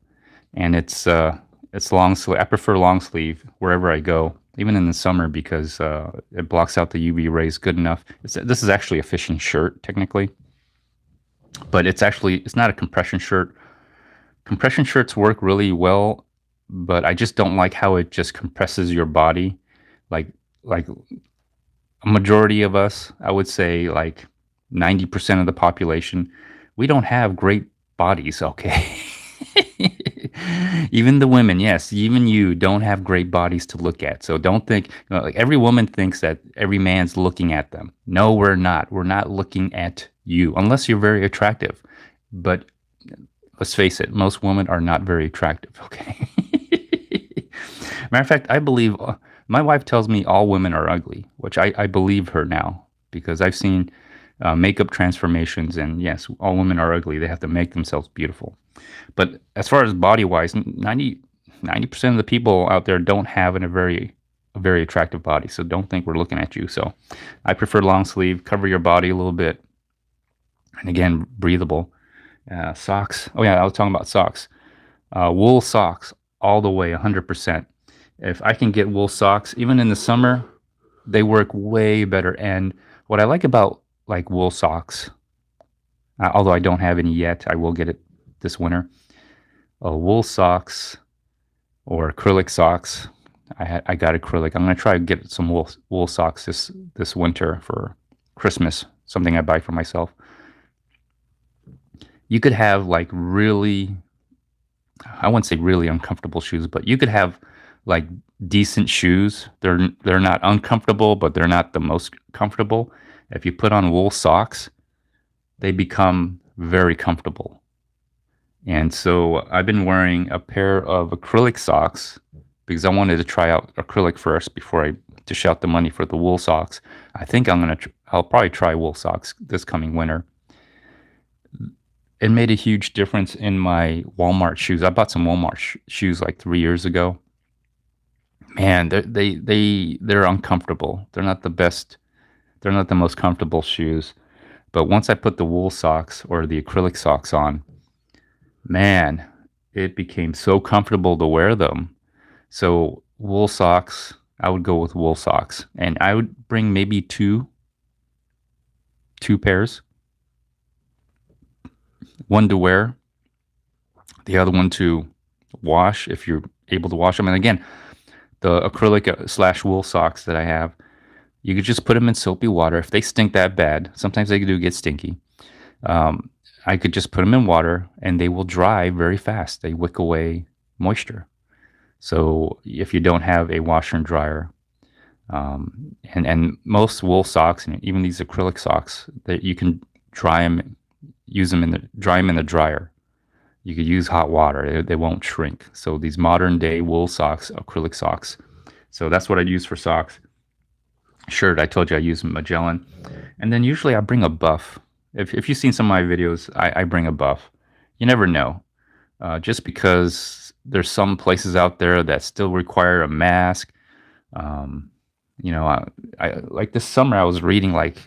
and it's it's long sleeve. I prefer long sleeve wherever I go, even in the summer, because it blocks out the UV rays good enough. This is actually a fishing shirt technically, but it's not a compression shirt. Compression shirts work really well, but I just don't like how it just compresses your body. Like like a majority of us, I would say like 90% of the population, we don't have great bodies, okay? Even the women, yes, even you don't have great bodies to look at. So don't think, like every woman thinks that every man's looking at them. No, we're not. We're not looking at you unless you're very attractive. But let's face it, most women are not very attractive, okay? Matter of fact, I believe my wife tells me all women are ugly, which I believe her now because I've seen makeup transformations, and yes, all women are ugly. They have to make themselves beautiful. But as far as body wise, 90% of the people out there don't have a very attractive body. So don't think we're looking at you. So I prefer long sleeve, cover your body a little bit, and again, breathable. Socks. Oh yeah, I was talking about socks. Wool socks all the way, 100%. If I can get wool socks, even in the summer, they work way better. And what I like about like wool socks, although I don't have any yet, I will get it this winter. Wool socks or acrylic socks. I got acrylic. I'm gonna try to get some wool socks this winter for Christmas. Something I buy for myself. You could have like really, I wouldn't say really uncomfortable shoes, but you could have like decent shoes. They're not uncomfortable, but they're not the most comfortable. If you put on wool socks, they become very comfortable. And so I've been wearing a pair of acrylic socks because I wanted to try out acrylic first before I dish out the money for the wool socks. I think I'll probably try wool socks this coming winter. It made a huge difference in my Walmart shoes. I bought some Walmart shoes like 3 years ago. Man, they're uncomfortable. They're not the best. They're not the most comfortable shoes. But once I put the wool socks or the acrylic socks on, man, it became so comfortable to wear them. So wool socks, I would go with wool socks, and I would bring maybe two pairs, one to wear, the other one to wash if you're able to wash them. And again, the acrylic slash wool socks that I have, you could just put them in soapy water. If they stink that bad, sometimes they do get stinky. I could just put them in water and they will dry very fast. They wick away moisture. So if you don't have a washer and dryer, and most wool socks and even these acrylic socks, that you can dry them, dry them in the dryer. You could use hot water; they won't shrink. So these modern day wool socks, acrylic socks. So that's what I use for socks. Shirt, I told you I use Magellan, and then usually I bring a buff. If you've seen some of my videos, I bring a buff. You never know, just because there's some places out there that still require a mask. Um, I like this summer I was reading like,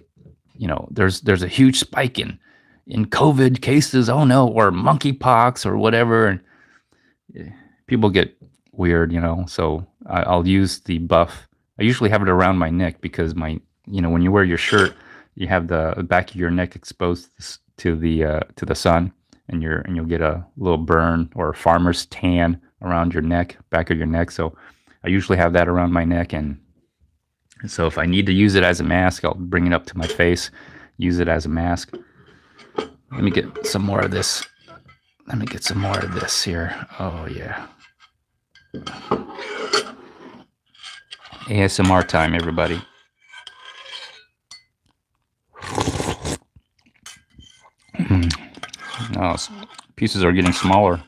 there's a huge spike in COVID cases. Oh no, or monkeypox or whatever, and people get weird, So I'll use the buff. I usually have it around my neck because when you wear your shirt, you have the back of your neck exposed to the sun, and you'll get a little burn or a farmer's tan around your neck, back of your neck. So I usually have that around my neck, and so if I need to use it as a mask, I'll bring it up to my face, use it as a mask. Let me get some more of this. Let me get some more of this here. Oh yeah. ASMR time, everybody. Oh, pieces are getting smaller.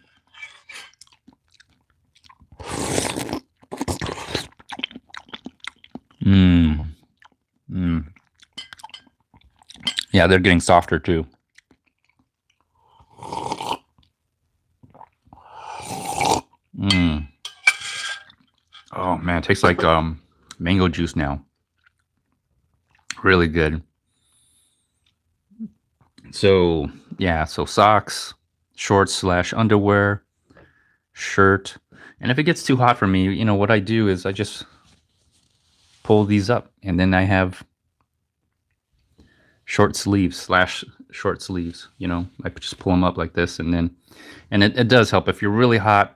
Yeah, they're getting softer too. Oh man, it tastes like mango juice now. Really good. So yeah, so socks, shorts slash underwear, shirt. And if it gets too hot for me, you know, what I do is I just pull these up, and then I have short sleeves slash short sleeves. You know, I just pull them up like this, and then, and it does help if you're really hot.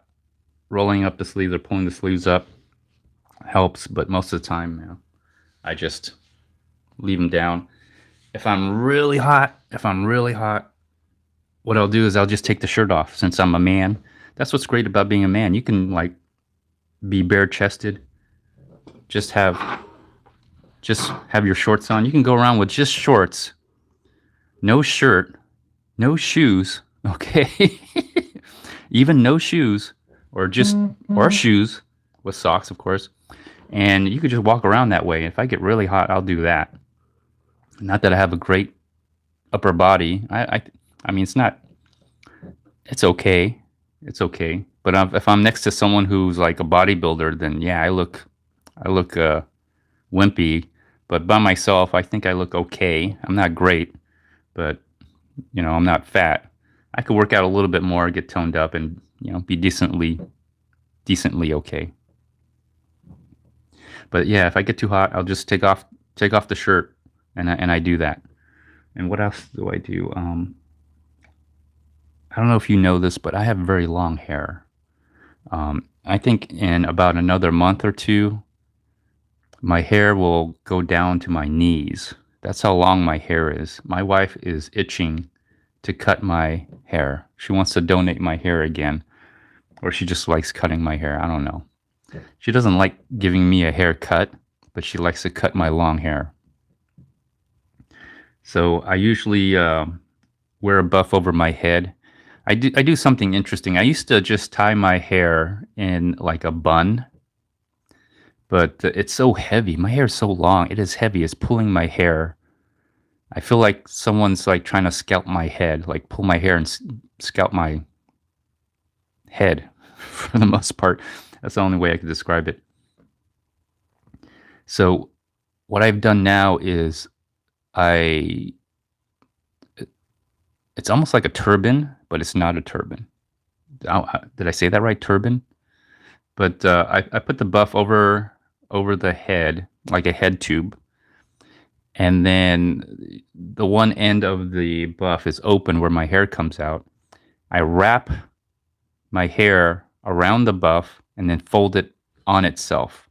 Rolling up the sleeves or pulling the sleeves up helps, but most of the time, you know, I just leave them down. If I'm really hot, what I'll do is I'll just take the shirt off. Since I'm a man, that's what's great about being a man. You can like be bare chested, just have your shorts on. You can go around with just shorts, no shirt, no shoes, okay? Even no shoes, or just or shoes with socks, of course. And you could just walk around that way. If I get really hot, I'll do that. Not that I have a great upper body. I mean, it's okay. It's okay. But if I'm next to someone who's like a bodybuilder, then yeah, I look wimpy. But by myself, I think I look okay. I'm not great, but you know, I'm not fat. I could work out a little bit more, get toned up, and you know, be decently okay. But yeah, if I get too hot, I'll just take off the shirt, and I do that. And what else do I do? I don't know if you know this, but I have very long hair. I think in about another month or two, my hair will go down to my knees. That's how long my hair is. My wife is itching to cut my hair. She wants to donate my hair again, or she just likes cutting my hair. I don't know. She doesn't like giving me a haircut, but she likes to cut my long hair. So I usually wear a buff over my head. I do something interesting. I used to just tie my hair in like a bun, but it's so heavy. My hair is so long. It is heavy. It's pulling my hair. I feel like someone's like trying to scalp my head, like pull my hair and scalp my head for the most part. That's the only way I could describe it. So what I've done now is it's almost like a turban, but it's not a turban. Did I say that right? Turban? But I put the buff over the head, like a head tube. And then the one end of the buff is open where my hair comes out. I wrap my hair around the buff and then fold it on itself.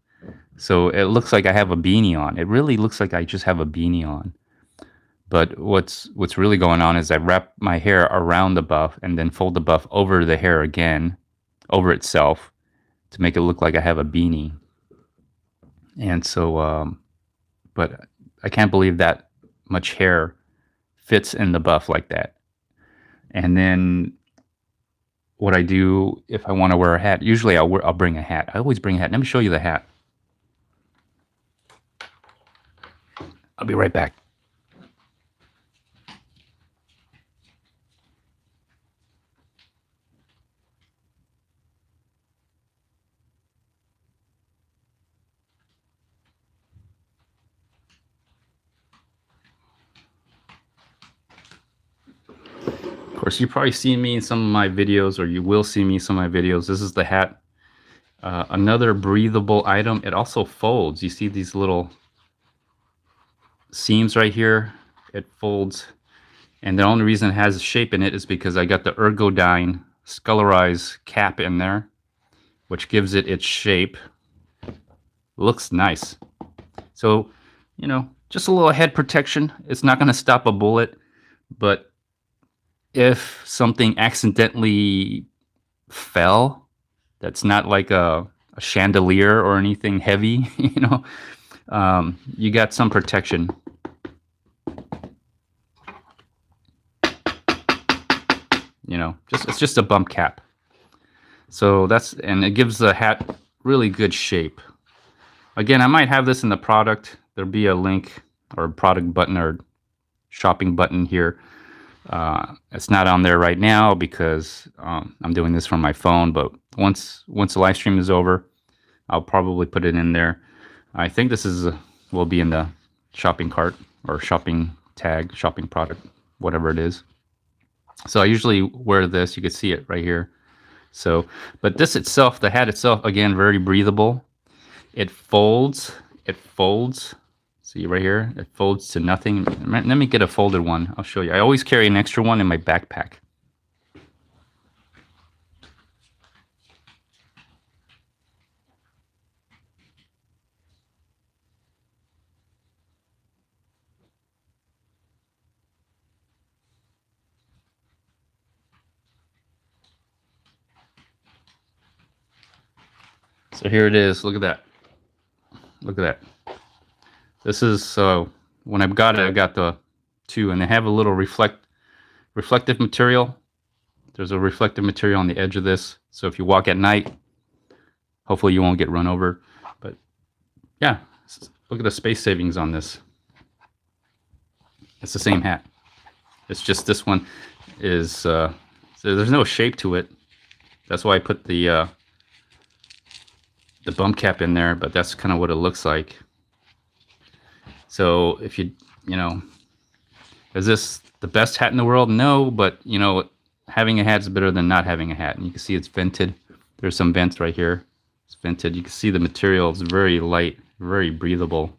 So it looks like I have a beanie on. It really looks like I just have a beanie on. But what's really going on is I wrap my hair around the buff and then fold the buff over the hair again, over itself, to make it look like I have a beanie. And so, but I can't believe that much hair fits in the buff like that. And then what I do if I want to wear a hat, usually I'll bring a hat. I always bring a hat. Let me show you the hat. I'll be right back. Of course, you've probably seen me in some of my videos, or you will see me in some of my videos. This is the hat. Another breathable item. It also folds. You see these little seams right here? It folds. And the only reason it has a shape in it is because I got the Ergodyne Sculpturized cap in there, which gives it its shape. Looks nice. So, you know, just a little head protection. It's not going to stop a bullet, but if something accidentally fell, that's not like a chandelier or anything heavy, you know, you got some protection. You know, it's just a bump cap. So and it gives the hat really good shape. Again, I might have this in the product. There'll be a link or a product button or shopping button here. It's not on there right now because I'm doing this from my phone, but once the live stream is over, I'll probably put it in there. I think this will be in the shopping cart or shopping tag, shopping product, whatever it is. So I usually wear this. You can see it right here. So, but this itself, the hat itself, again, very breathable. It folds. It folds. See right here? It folds to nothing. Let me get a folded one. I'll show you. I always carry an extra one in my backpack. So here it is. Look at that. Look at that. This is when I got it, I got the two, and they have a little reflective material. There's a reflective material on the edge of this, so if you walk at night, hopefully you won't get run over. But yeah, look at the space savings on this. It's the same hat. It's just this one is so there's no shape to it. That's why I put the bump cap in there, but that's kind of what it looks like. So if you know, is this the best hat in the world? No, but you know, having a hat is better than not having a hat. And you can see it's vented. There's some vents right here. It's vented. You can see the material is very light, very breathable.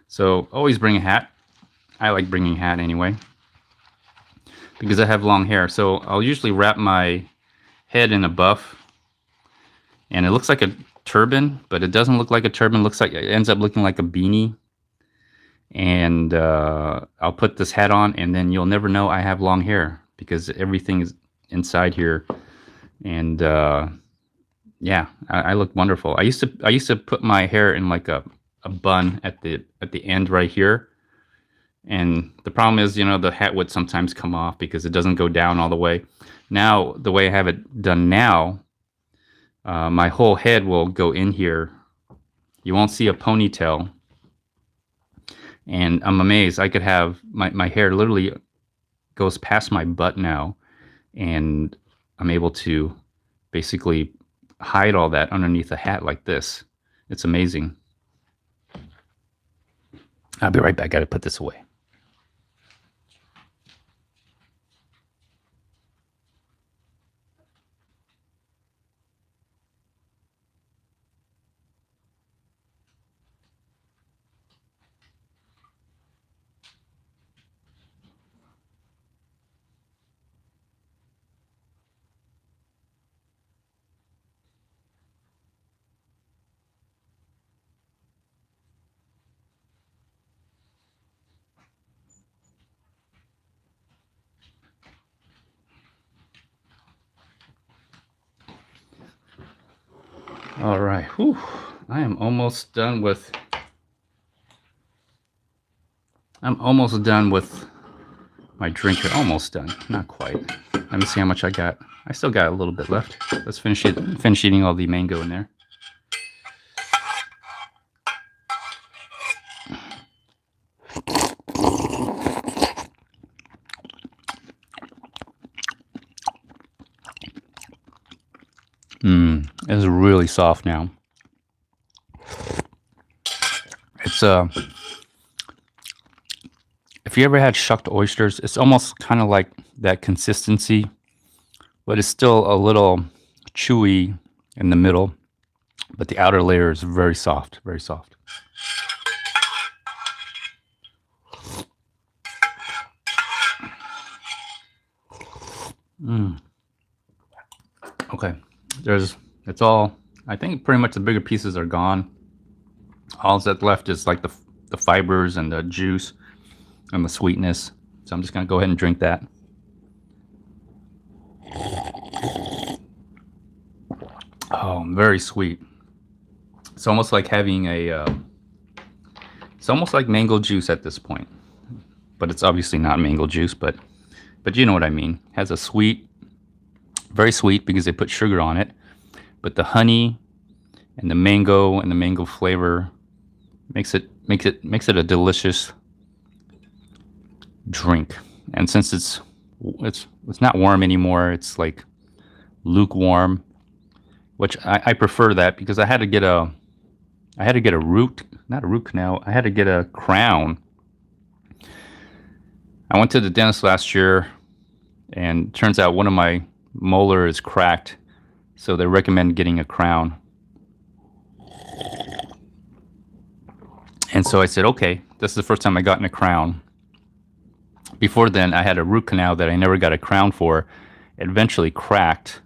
So always bring a hat. I like bringing a hat anyway, because I have long hair. So I'll usually wrap my head in a buff, and it looks like a turban, but it doesn't look like a turban. It looks like it ends up looking like a beanie. And I'll put this hat on, and then you'll never know I have long hair because everything is inside here. And yeah, I look wonderful. I used to put my hair in like a bun at the end right here. And the problem is, you know, the hat would sometimes come off because it doesn't go down all the way. Now, the way I have it done now, my whole head will go in here. You won't see a ponytail. And I'm amazed. I could have my hair literally goes past my butt now, and I'm able to basically hide all that underneath a hat like this. It's amazing. I'll be right back. I gotta put this away. All right. Whew. I am almost done with. I'm almost done with my drink. Almost done. Not quite. Let me see how much I got. I still got a little bit left. Let's finish eating all the mango in there. It's really soft now. It's if you ever had shucked oysters, it's almost kind of like that consistency, but it's still a little chewy in the middle, but the outer layer is very soft, very soft. Okay, it's all, I think pretty much the bigger pieces are gone. All that's left is like the fibers and the juice and the sweetness. So I'm just gonna go ahead and drink that. Oh, very sweet. It's almost like having a, it's almost like mango juice at this point, but it's obviously not mango juice, but you know what I mean. It has a sweet, very sweet because they put sugar on it, but the honey and the mango flavor makes it a delicious drink. And since it's not warm anymore, it's like lukewarm, which I prefer that because I had to get a not a root canal. I had to get a crown. I went to the dentist last year, and turns out one of my molar is cracked, so they recommend getting a crown. And so I said, okay, this is the first time I gotten a crown. Before then, I had a root canal that I never got a crown for. It eventually cracked,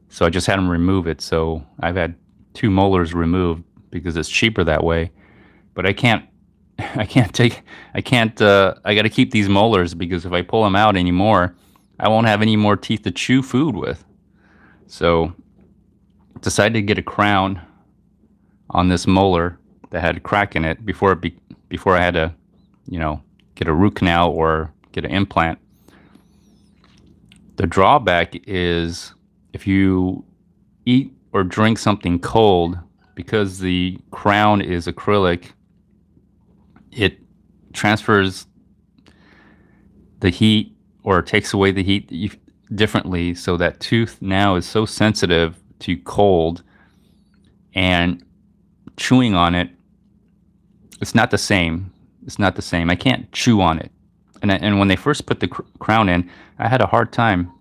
so I just had them remove it. So I've had 2 molars removed because it's cheaper that way. But I got to keep these molars, because if I pull them out anymore, I won't have any more teeth to chew food with. So decided to get a crown on this molar that had a crack in it before I had to, get a root canal or get an implant. The drawback is if you eat or drink something cold, because the crown is acrylic, it transfers the heat or takes away the heat differently, so that tooth now is so sensitive to cold, and chewing on it, it's not the same. It's not the same. I can't chew on it. And when they first put the crown in, I had a hard time.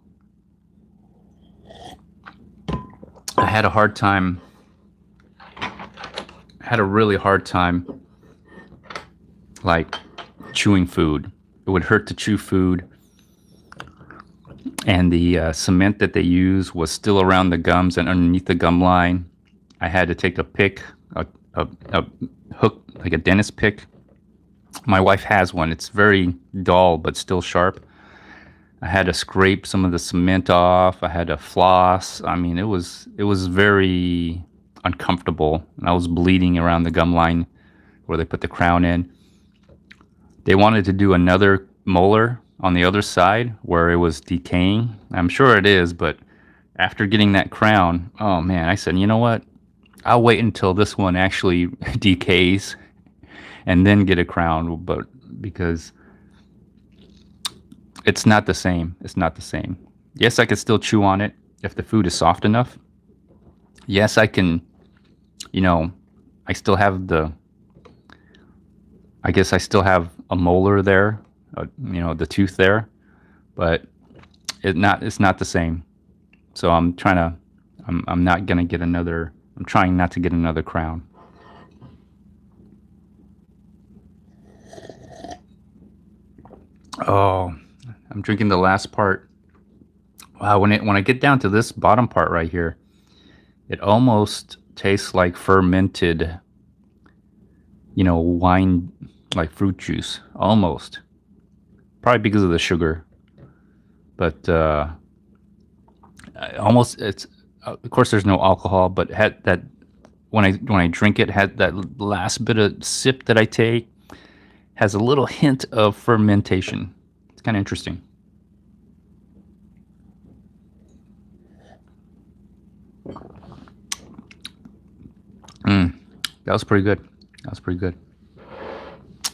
I had a really hard time, like, chewing food. It would hurt to chew food. And the cement that they use was still around the gums and underneath the gum line. I had to take a pick, a hook, like a dentist pick. My wife has one. It's very dull but still sharp. I had to scrape some of the cement off. I had to floss. I mean, it was very uncomfortable, and I was bleeding around the gum line where they put the crown in. They wanted to do another molar on the other side where it was decaying. I'm sure it is, but after getting that crown, oh man, I said, you know what? I'll wait until this one actually decays and then get a crown, but because it's not the same. It's not the same. Yes, I could still chew on it if the food is soft enough. Yes, I can, I still have I guess I still have a molar there, the tooth there, but it's not the same. So I'm not going to get another, I'm trying not to get another crown. Oh, I'm drinking the last part. Wow, when I get down to this bottom part right here, it almost tastes like fermented, wine, like fruit juice, almost. Probably because of the sugar, but almost. It's of course there's no alcohol, but had that when I drink it, had that last bit of sip that I take, has a little hint of fermentation. It's kind of interesting. That was pretty good. That was pretty good.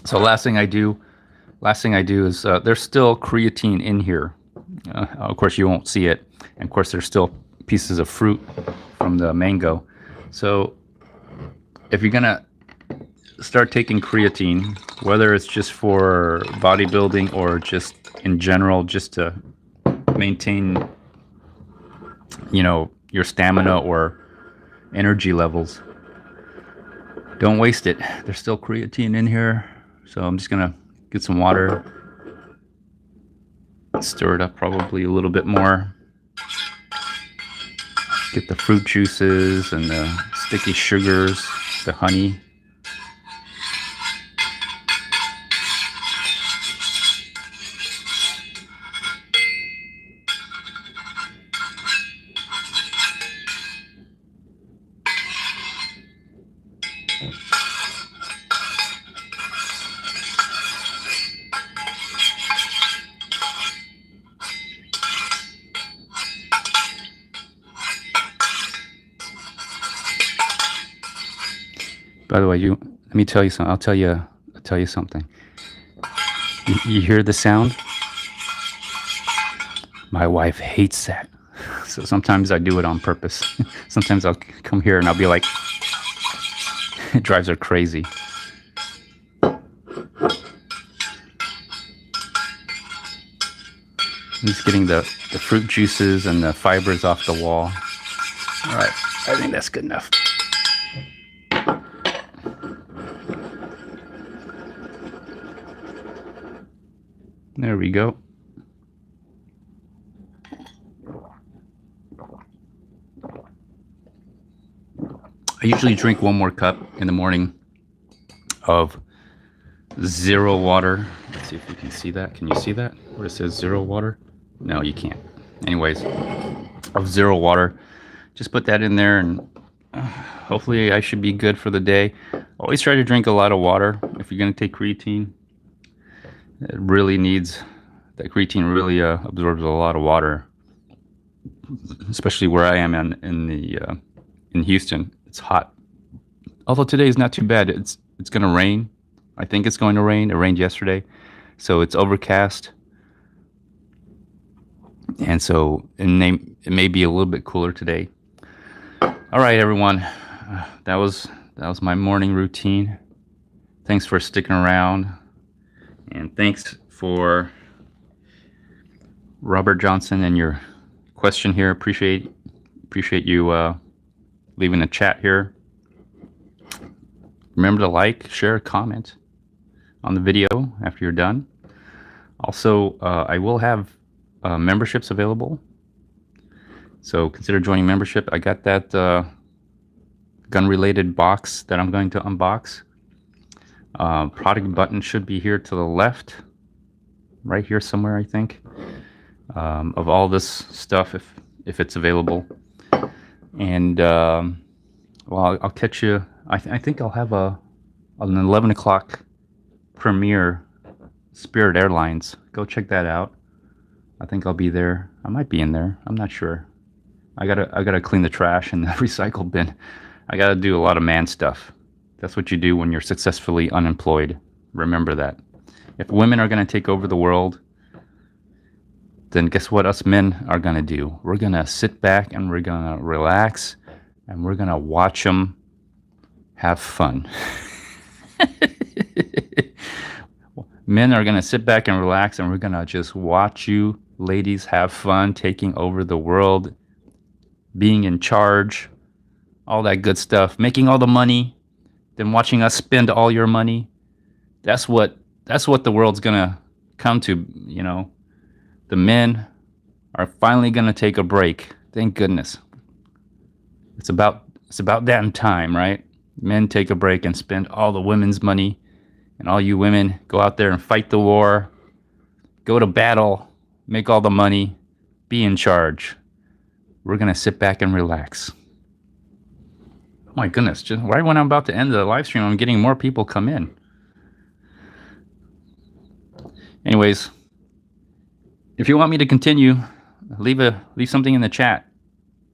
So last thing I do is there's still creatine in here. Of course you won't see it, and of course there's still pieces of fruit from the mango. So if you're gonna start taking creatine, whether it's just for bodybuilding or just in general, just to maintain, your stamina or energy levels, don't waste it. There's still creatine in here. So I'm just gonna get some water, stir it up probably a little bit more, get the fruit juices and the sticky sugars, the honey. By the way, let me tell you something. I'll tell you something. You hear the sound? My wife hates that. So sometimes I do it on purpose. Sometimes I'll come here and I'll be like, it drives her crazy. Just getting the fruit juices and the fibers off the wall. All right, I think that's good enough. There we go. I usually drink 1 more cup in the morning of 0 water. Let's see if you can see that. Can you see that? Where it says 0 water? No, you can't. Anyways, of 0 water. Just put that in there, and hopefully I should be good for the day. Always try to drink a lot of water if you're going to take creatine. It really needs, that creatine really absorbs a lot of water, especially where I am in Houston. It's hot. Although today is not too bad. It's going to rain. I think it's going to rain. It rained yesterday, so it's overcast, and so it may be a little bit cooler today. All right, everyone. That was my morning routine. Thanks for sticking around, and thanks for Robert Johnson and your question here. Appreciate you leaving a chat here. Remember to like, share, comment on the video after you're done. Also, I will have memberships available, so consider joining membership. I got that gun-related box that I'm going to unbox. Product button should be here to the left, right here somewhere, I think, of all this stuff if it's available. And well, I'll catch you. I think I'll have an 11 o'clock premiere, Spirit Airlines. Go check that out. I think I'll be there. I might be in there. I'm not sure. I gotta clean the trash in the recycle bin. I gotta do a lot of man stuff. That's what you do when you're successfully unemployed. Remember that. If women are gonna take over the world, then guess what us men are gonna do? We're gonna sit back and we're gonna relax and we're gonna watch them have fun. Men are gonna sit back and relax and we're gonna just watch you ladies have fun taking over the world, being in charge, all that good stuff, making all the money, then watching us spend all your money. That's what the world's gonna come to, you know. The men are finally gonna take a break. Thank goodness. It's about that time, right? Men take a break and spend all the women's money, and all you women go out there and fight the war, go to battle, make all the money, be in charge. We're gonna sit back and relax. Oh my goodness, just right when I'm about to end the live stream, I'm getting more people come in. Anyways, if you want me to continue, leave something in the chat.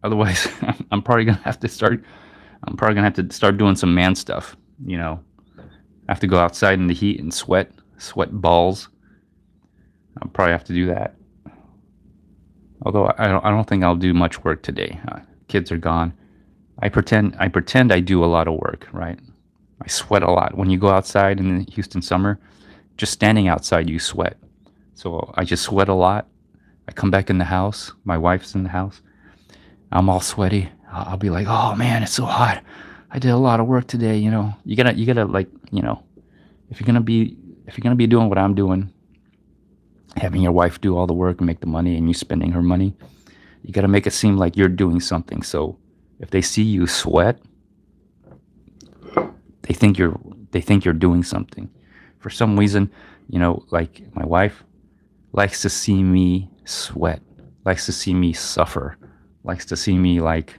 Otherwise, I'm probably gonna have to start doing some man stuff. You know, I have to go outside in the heat and sweat balls. I'll probably have to do that. Although I don't think I'll do much work today. Kids are gone. I pretend I do a lot of work, right? I sweat a lot. When you go outside in the Houston summer, just standing outside, you sweat. So I just sweat a lot. I come back in the house. My wife's in the house. I'm all sweaty. I'll be like, oh man, it's so hot. I did a lot of work today. You know, you gotta like, you know, if you're gonna be doing what I'm doing, having your wife do all the work and make the money and you spending her money, you gotta make it seem like you're doing something. So if they see you sweat, they think you're doing something. For some reason, you know, like my wife likes to see me sweat, likes to see me suffer, likes to see me like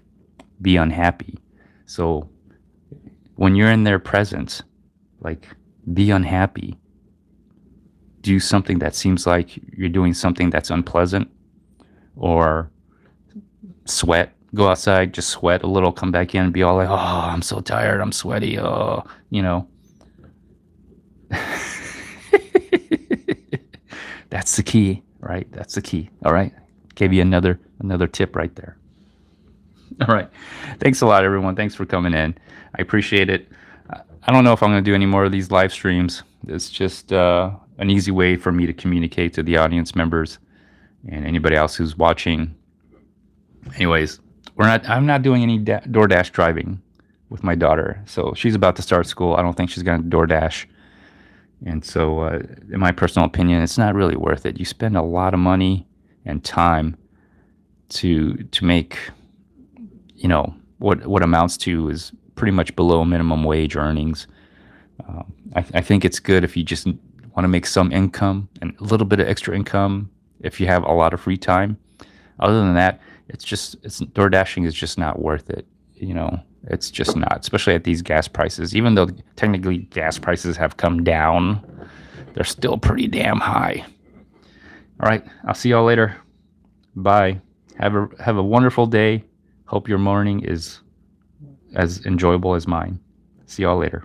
be unhappy. So when you're in their presence, like be unhappy. Do something that seems like you're doing something that's unpleasant, or sweat. Go outside, just sweat a little, come back in and be all like, oh, I'm so tired, I'm sweaty, oh, you know. That's the key, right? That's the key, all right? Gave you another tip right there. All right. Thanks a lot, everyone. Thanks for coming in. I appreciate it. I don't know if I'm going to do any more of these live streams. It's just an easy way for me to communicate to the audience members. and anybody else who's watching. Anyways, I'm not doing any DoorDash driving with my daughter. So she's about to start school. I don't think she's going to DoorDash. And so, in my personal opinion, it's not really worth it. You spend a lot of money and time to make, what amounts to is pretty much below minimum wage earnings. I think it's good if you just want to make some income and a little bit of extra income if you have a lot of free time. Other than that, it's door dashing is just not worth it. It's just not, especially at these gas prices. Even though technically gas prices have come down, they're still pretty damn high. All right, I'll see y'all later. Bye. Have a wonderful day. Hope your morning is as enjoyable as mine. See y'all later.